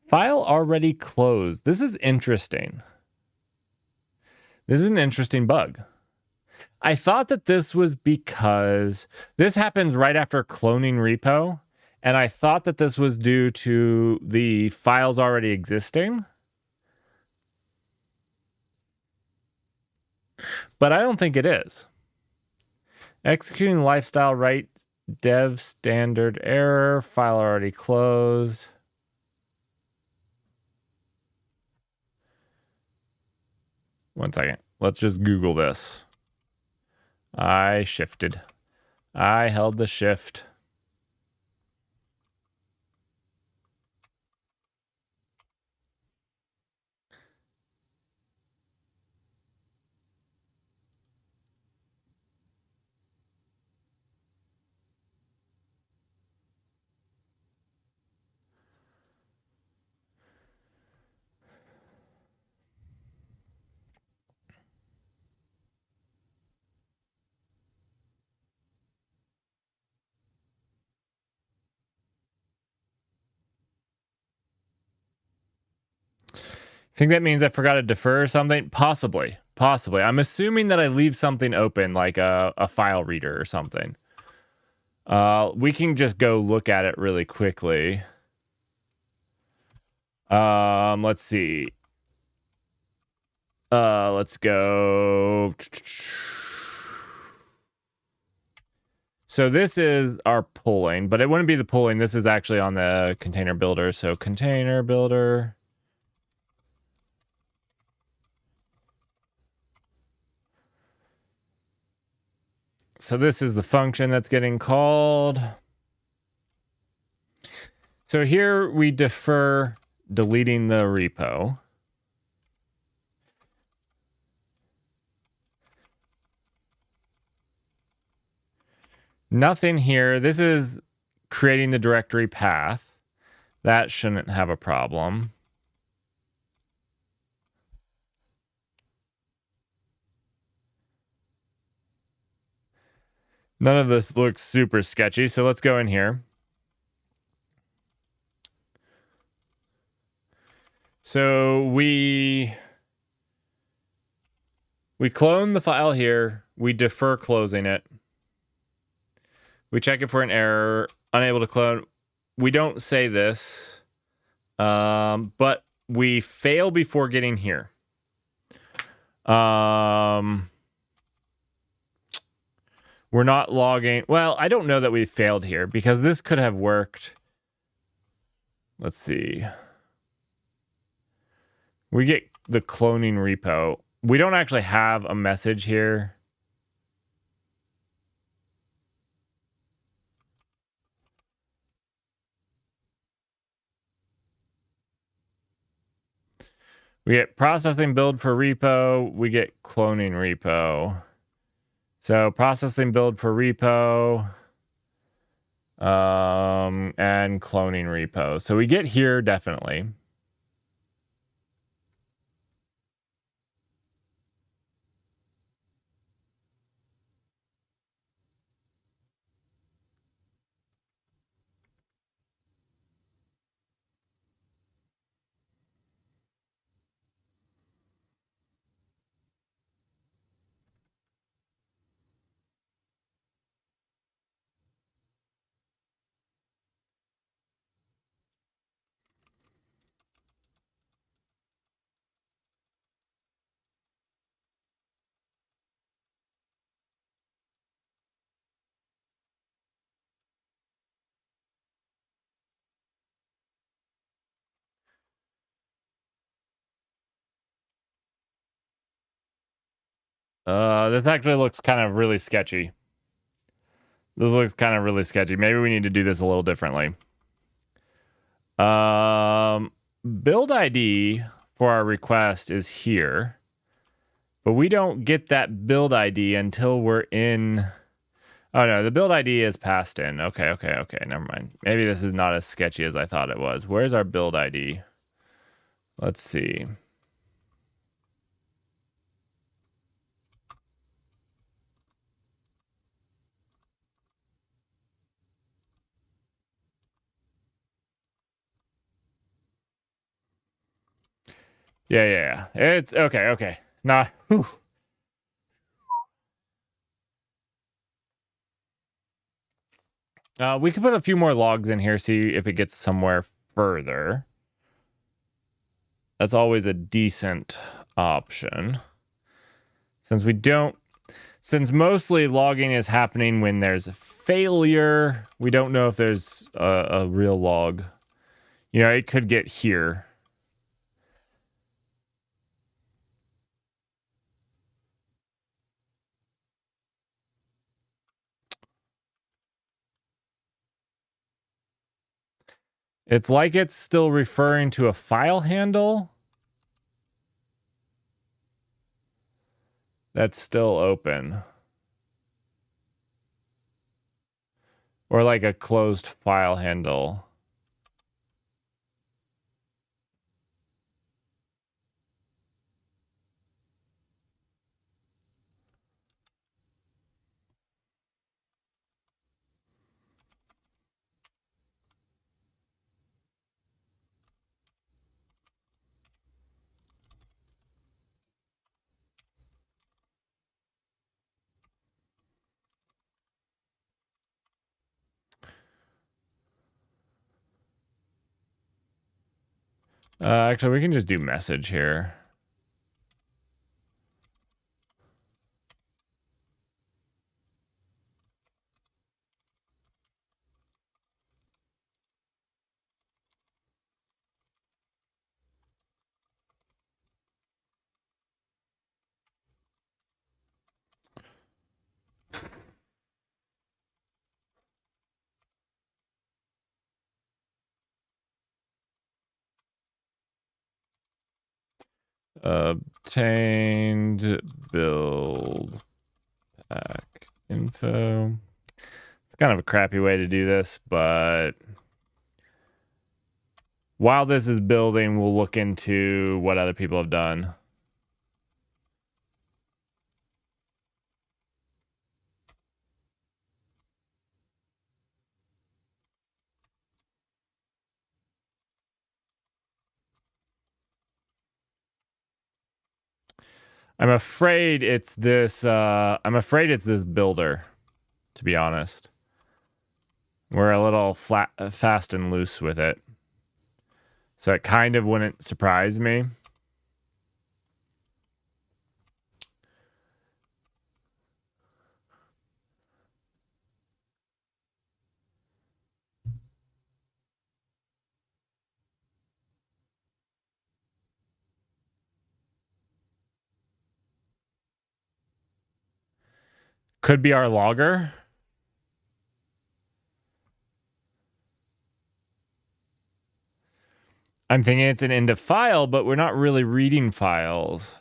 File already closed. This is interesting. This is an interesting bug. I thought that this was because this happens right after cloning repo. And I thought that this was due to the files already existing. But I don't think it is. Executing lifestyle right dev standard error. File already closed. One second. Let's just Google this. I shifted. I held the shift. Think that means I forgot to defer something? Possibly. I'm assuming that I leave something open, like a file reader or something. We can just go look at it really quickly. Let's see. Let's go. So this is our pulling, but it wouldn't be the pulling. This is actually on the container builder. So container builder. So this is the function that's getting called. So here we defer deleting the repo. Nothing here. This is creating the directory path. That shouldn't have a problem. None of this looks super sketchy, so let's go in here. So we clone the file here. We defer closing it. We check it for an error. Unable to clone. We don't say this, but we fail before getting here. We're not logging. Well, I don't know that we failed here because this could have worked. Let's see. We get the cloning repo. We don't actually have a message here. We get processing build per repo. We get cloning repo. So processing build per repo and cloning repo. So we get here definitely. This actually looks kind of really sketchy. This looks kind of really sketchy. Maybe we need to do this a little differently. Build ID for our request is here, but we don't get that build ID until we're in. Oh no, the build ID is passed in. Okay, never mind. Maybe this is not as sketchy as I thought it was. Where's our build ID? Let's see. Yeah. It's okay. Nah. Whew. We could put a few more logs in here, see if it gets somewhere further. That's always a decent option. Since mostly logging is happening when there's a failure, we don't know if there's a real log. You know, it could get here. It's like it's still referring to a file handle that's still open. Or like a closed file handle. Actually, we can just do message here. Obtained build pack info. It's kind of a crappy way to do this, but while this is building, we'll look into what other people have done. I'm afraid it's this builder, to be honest. We're a little fast and loose with it. So it kind of wouldn't surprise me. Could be our logger. I'm thinking it's an end of file, but we're not really reading files.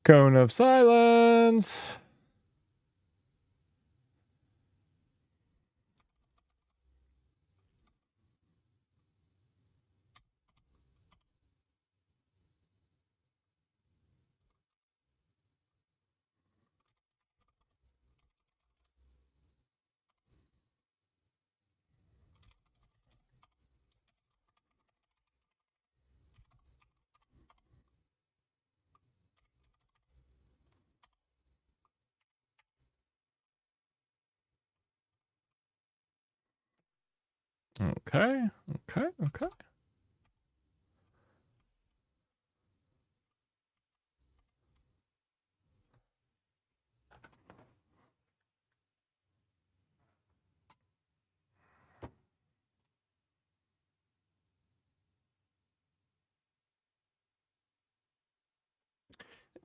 Cone of silence. Okay.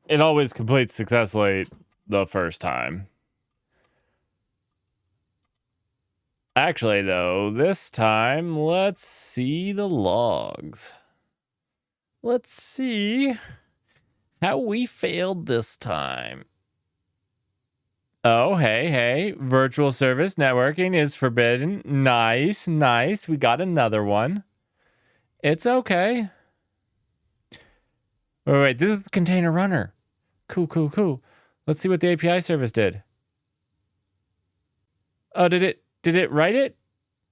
It always completes successfully the first time. Actually, though, this time, let's see the logs. Let's see how we failed this time. Oh, hey, virtual service networking is forbidden. Nice. We got another one. It's okay. Wait, this is the container runner. Cool. Let's see what the API service did. Oh, did it write it?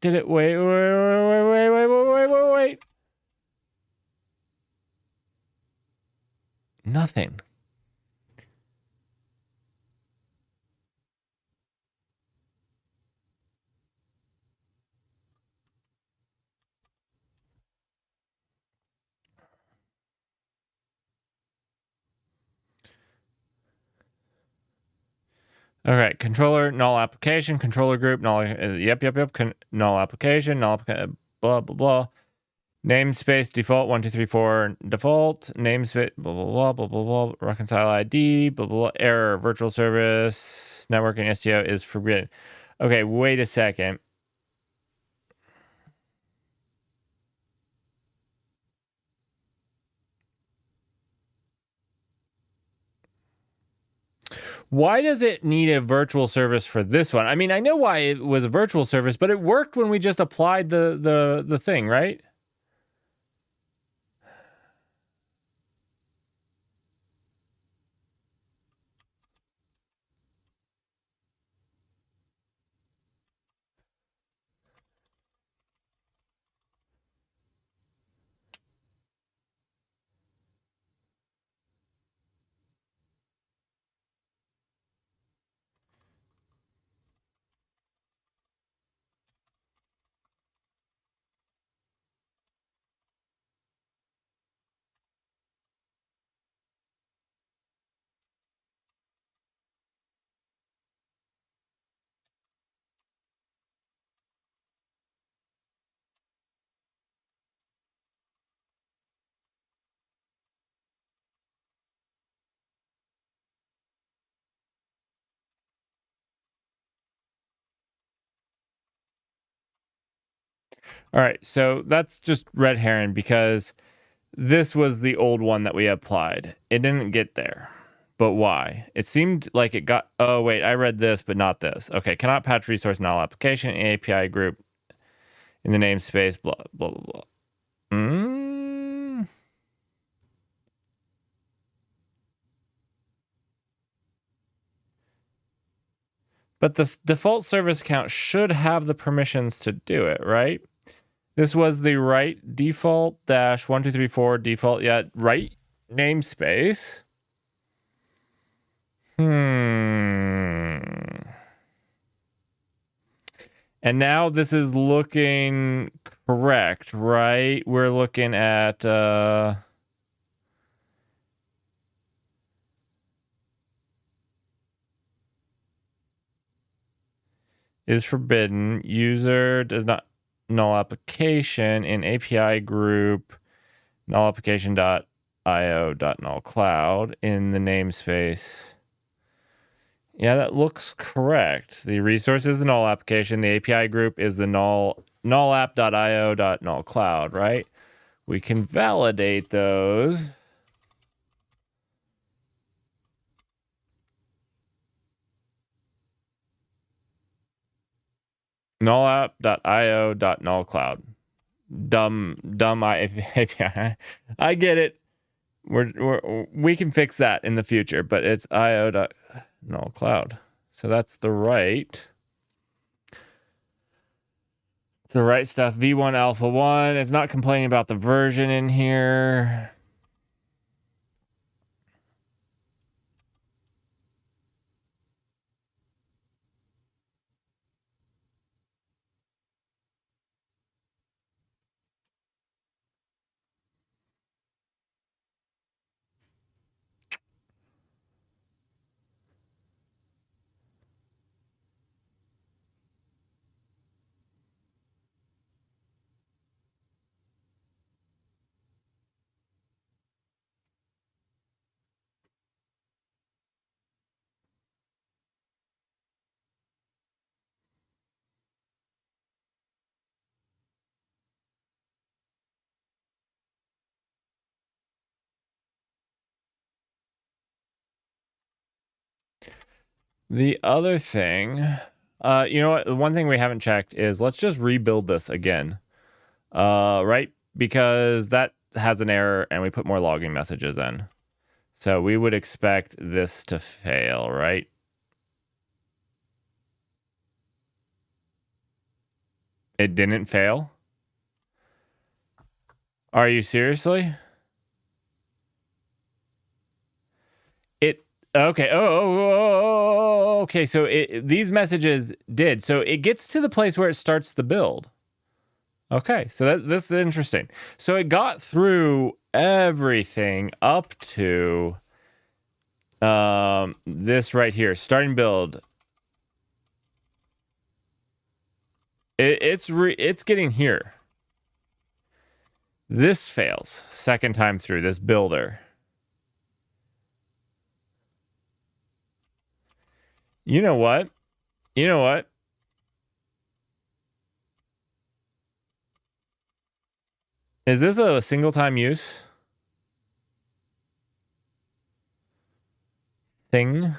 Did it, wait. Nothing. All right, controller, null application, controller group, null, yep, null application, blah, blah. Namespace, default, 1234, default, namespace, blah, reconcile ID, error, virtual service, networking, STO is forbidden. Okay, wait a second. Why does it need a virtual service for this one? I mean, I know why it was a virtual service, but it worked when we just applied the thing, right? All right, so that's just red herring because this was the old one that we applied. It didn't get there. But why? It seemed like it got... Oh, wait, I read this, but not this. Okay, cannot patch resource null application API group in the namespace, blah, blah, blah, blah. But the default service account should have the permissions to do it, right? This was the right default dash 1234 default. Yeah, right namespace. And now this is looking correct, right? We're looking at is forbidden. User does not null application in API group null application dot io dot null cloud in the namespace. Yeah, that looks correct. The resource is the null application. The API group is the null app.io null cloud, right? We can validate those. Null app.io null cloud. Dumb API. I get it. We can fix that in the future, but it's io null cloud. So that's the right. It's the right stuff. V1 alpha 1. It's not complaining about the version in here. The other thing, you know what? The one thing we haven't checked is let's just rebuild this again. Right? Because that has an error and we put more logging messages in. So we would expect this to fail, right? It didn't fail? Are you seriously? Okay. Okay. So these messages did. So it gets to the place where it starts the build. Okay. So that's interesting. So it got through everything up to this right here, starting build. It's getting here. This fails second time through, this builder. You know what? You know what? Is this a single time use thing?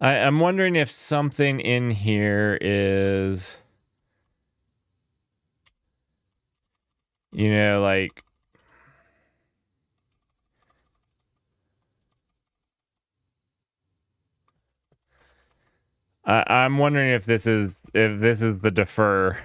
I'm wondering if something in here is, you know, like, I'm wondering if this is the defer.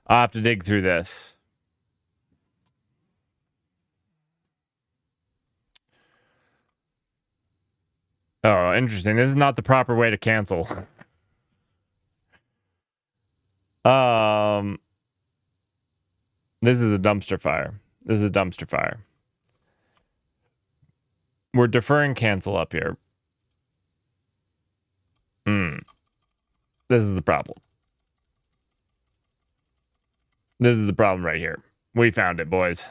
I'll have to dig through this. Oh, interesting. This is not the proper way to cancel. This is a dumpster fire. This is a dumpster fire. We're deferring cancel up here. This is the problem. This is the problem right here. We found it, boys.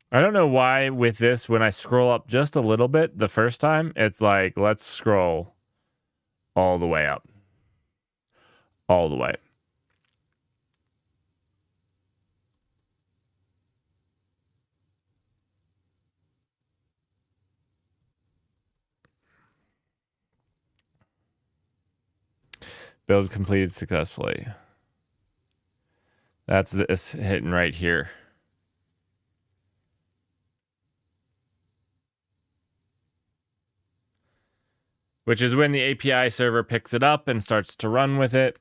I don't know why with this, when I scroll up just a little bit the first time, it's like, let's scroll all the way up. All the way. Build completed successfully. That's this hitting right here. Which is when the API server picks it up and starts to run with it.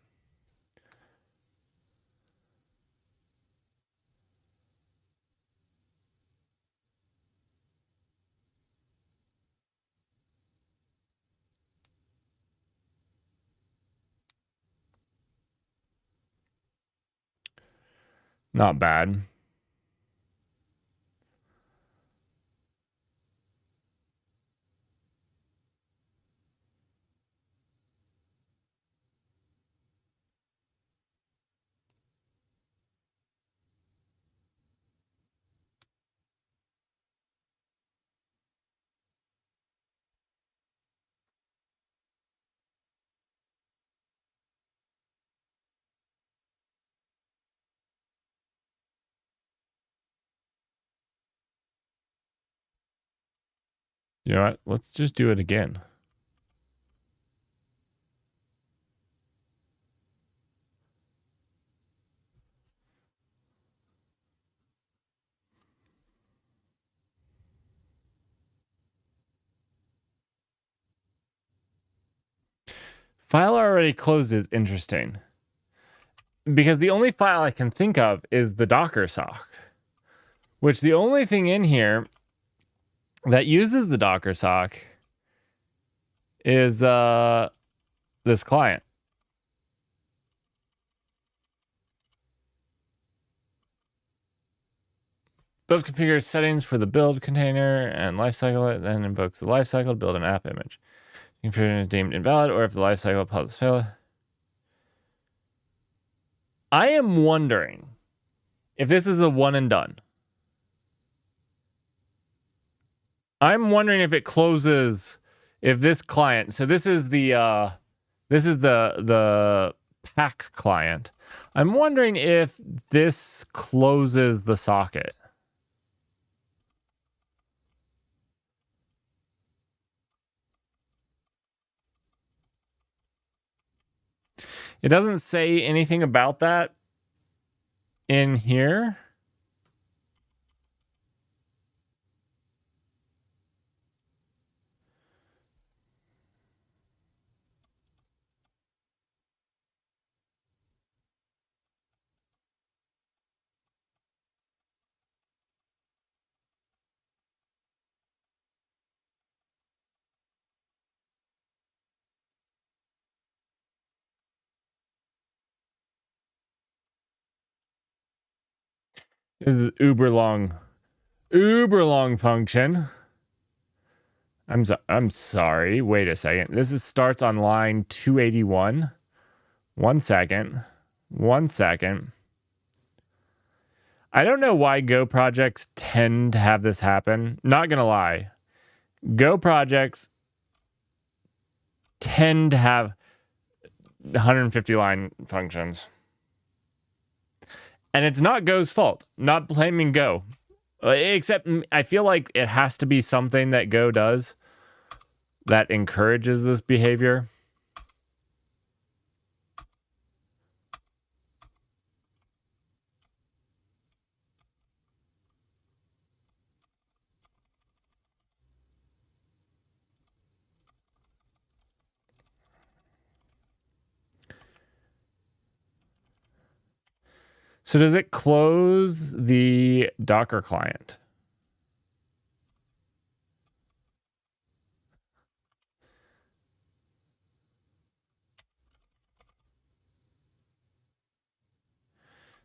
Not bad. You know what? Let's just do it again. File already closed is interesting. Because the only file I can think of is the Docker sock. Which the only thing in here that uses the Docker sock is this client. Build configure settings for the build container and lifecycle. It then invokes the lifecycle to build an app image. Configuration is deemed invalid, or if the lifecycle paths fail. I am wondering if this is a one and done. I'm wondering if it closes, if this client. So this is the pack client. I'm wondering if this closes the socket. It doesn't say anything about that in here. This is uber long function. I'm sorry. Wait a second. This starts on line 281. 1 second. 1 second. I don't know why Go projects tend to have this happen. Not going to lie. Go projects tend to have 150 line functions. And it's not Go's fault. Not blaming Go. Except I feel like it has to be something that Go does that encourages this behavior. So does it close the Docker client?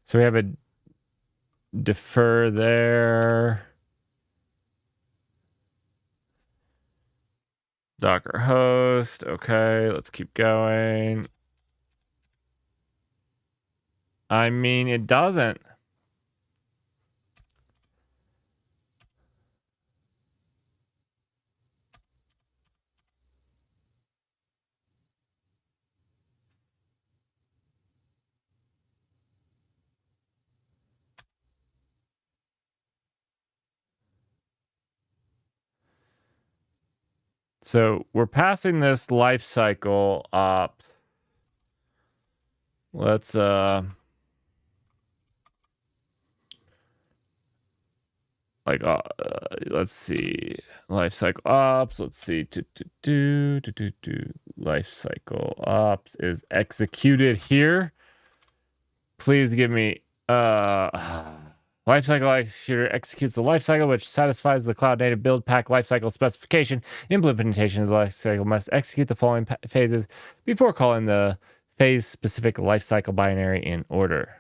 So we have a defer there. Docker host. Okay, let's keep going. I mean, it doesn't. So we're passing this life cycle ops. Let's let's see, life cycle ops. Let's see, life cycle ops is executed here. Please give me lifecycle executor executes the lifecycle, which satisfies the cloud native build pack lifecycle specification. Implementation of the lifecycle must execute the following phases before calling the phase specific lifecycle binary in order.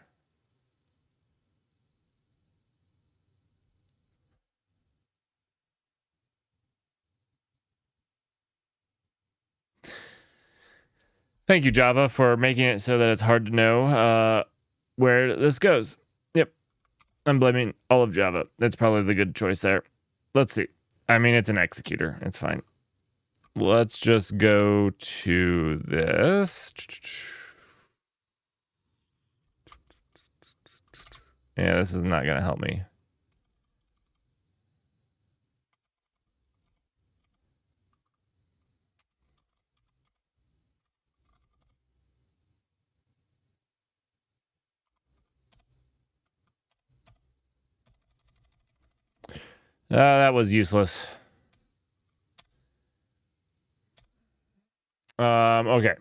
Thank you, Java, for making it so that it's hard to know where this goes. Yep. I'm blaming all of Java. That's probably the good choice there. Let's see. I mean, it's an executor. It's fine. Let's just go to this. Yeah, this is not going to help me. That was useless. Okay.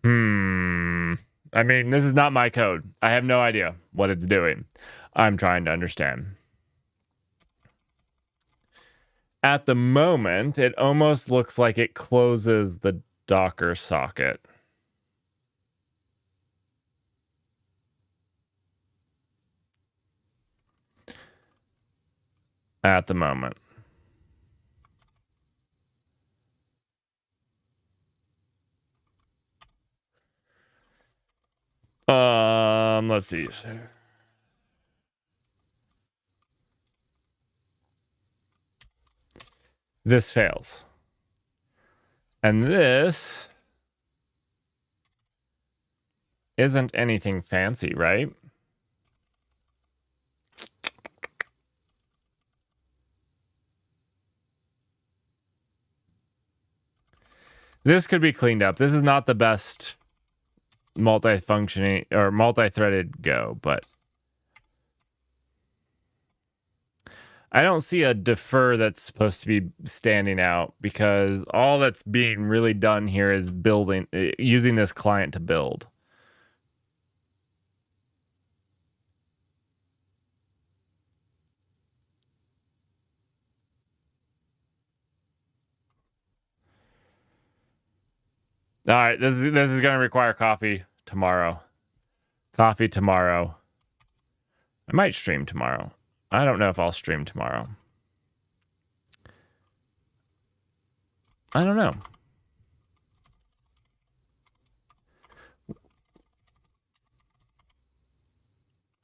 I mean, this is not my code. I have no idea what it's doing. I'm trying to understand. At the moment, it almost looks like it closes the Docker socket. At the moment. Let's see. This fails. And this isn't anything fancy, right? This could be cleaned up. This is not the best multi-functioning or multi-threaded Go, but I don't see a defer that's supposed to be standing out because all that's being really done here is using this client to build. All right, this is going to require coffee tomorrow. Coffee tomorrow. I might stream tomorrow. I don't know if I'll stream tomorrow. I don't know.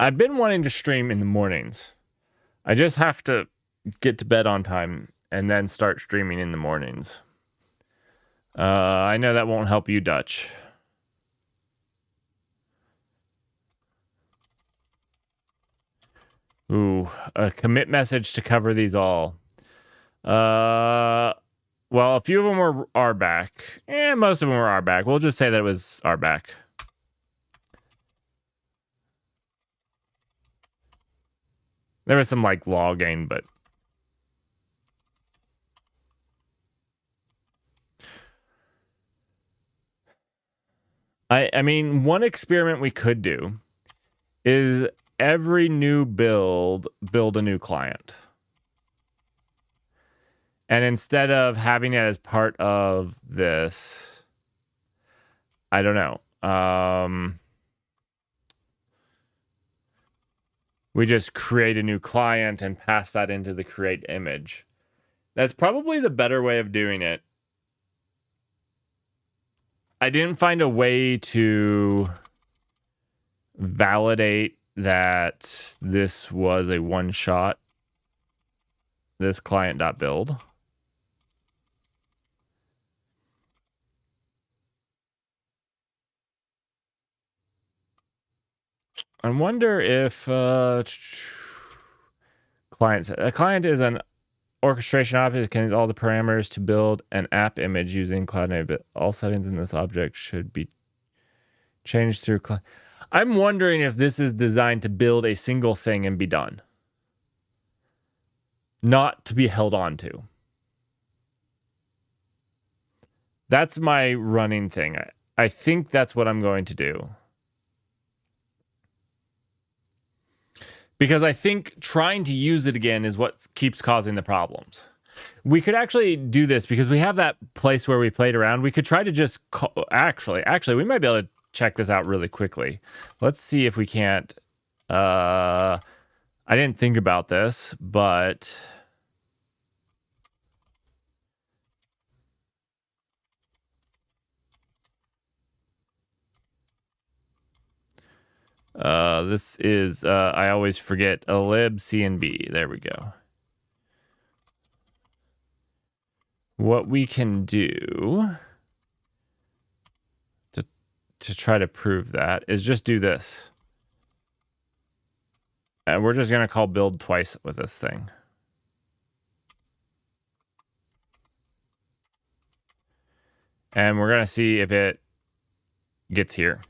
I've been wanting to stream in the mornings. I just have to get to bed on time and then start streaming in the mornings. I know that won't help you, Dutch. Ooh, a commit message to cover these all. Well, a few of them were RBAC. Most of them were RBAC. We'll just say that it was RBAC. There was some like logging, but I mean, one experiment we could do is every new build a new client. And instead of having it as part of this, I don't know. We just create a new client and pass that into the create image. That's probably the better way of doing it. I didn't find a way to validate that this was a one shot. This client.build. I wonder if a client is an orchestration object that contains all the parameters to build an app image using Cloud Native. All settings in this object should be changed through client. I'm wondering if this is designed to build a single thing and be done, not to be held on to. That's my running thing. I think that's what I'm going to do. Because I think trying to use it again is what keeps causing the problems. We could actually do this because we have that place where we played around. We could try to just actually, we might be able to check this out really quickly. Let's see if we can't. I didn't think about this, but this is I always forget a lib cnb. There we go. What we can do to try to prove that is just do this. And we're just going to call build twice with this thing. And we're going to see if it gets here.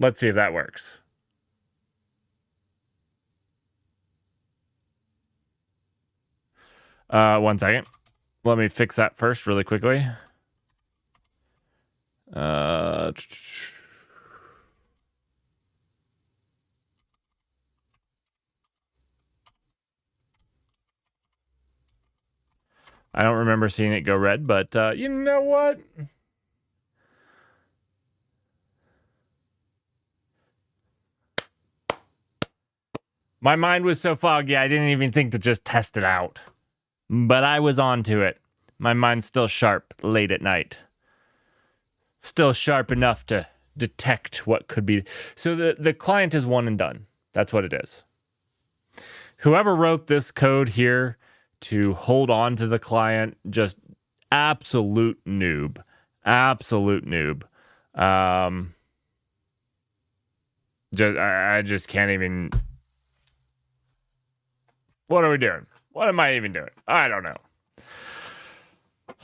Let's see if that works. One second. Let me fix that first really quickly. I don't remember seeing it go red, but you know what? My mind was so foggy, I didn't even think to just test it out. But I was on to it. My mind's still sharp late at night. Still sharp enough to detect what could be. So the client is one and done. That's what it is. Whoever wrote this code here to hold on to the client, just absolute noob. Absolute noob. I just can't even. What are we doing? What am I even doing? I don't know.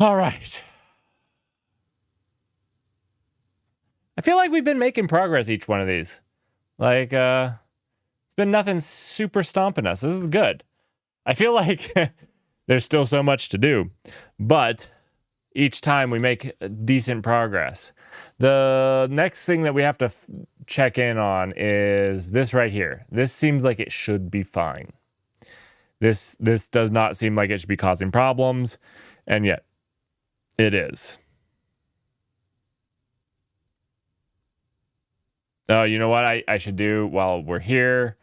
All right. I feel like we've been making progress each one of these. Like, it's been nothing super stomping us. This is good. I feel like there's still so much to do, but each time we make decent progress. The next thing that we have to check in on is this right here. This seems like it should be fine. This does not seem like it should be causing problems, and yet it is. Oh, you know what I should do while we're here?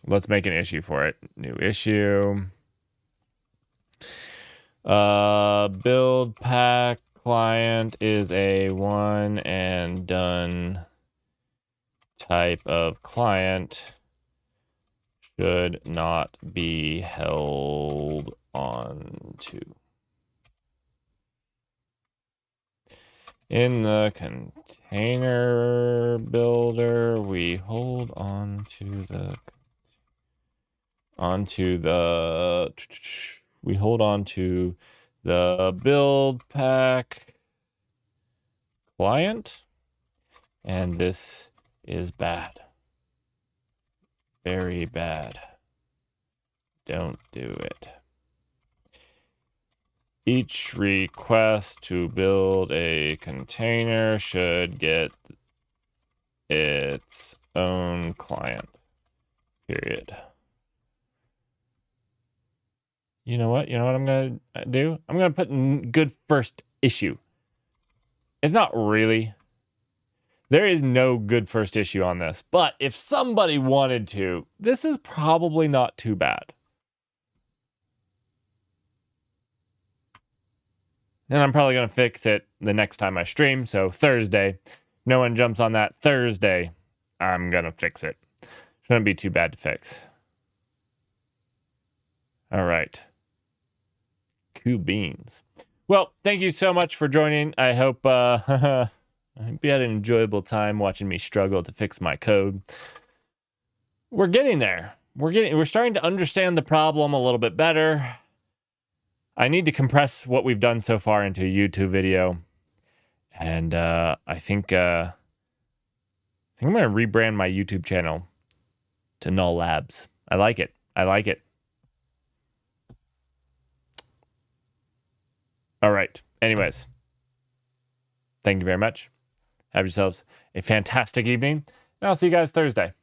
Let's make an issue for it. New issue. Build pack client is a one and done type of client. Should not be held on to. In the container builder, we hold on to the build pack client, and this is bad. Very bad. Don't do it. Each request to build a container should get its own client. Period. You know what? I'm going to do? I'm going to put good first issue. It's not really. There is no good first issue on this. But if somebody wanted to, this is probably not too bad. And I'm probably going to fix it the next time I stream. So Thursday, no one jumps on that Thursday, I'm going to fix it. Shouldn't be too bad to fix. All right. Cool beans. Well, thank you so much for joining. I hope you had an enjoyable time watching me struggle to fix my code. We're getting there. We're starting to understand the problem a little bit better. I need to compress what we've done so far into a YouTube video. And I think I'm going to rebrand my YouTube channel to Null Labs. I like it. All right. Anyways, thank you very much. Have yourselves a fantastic evening. And I'll see you guys Thursday.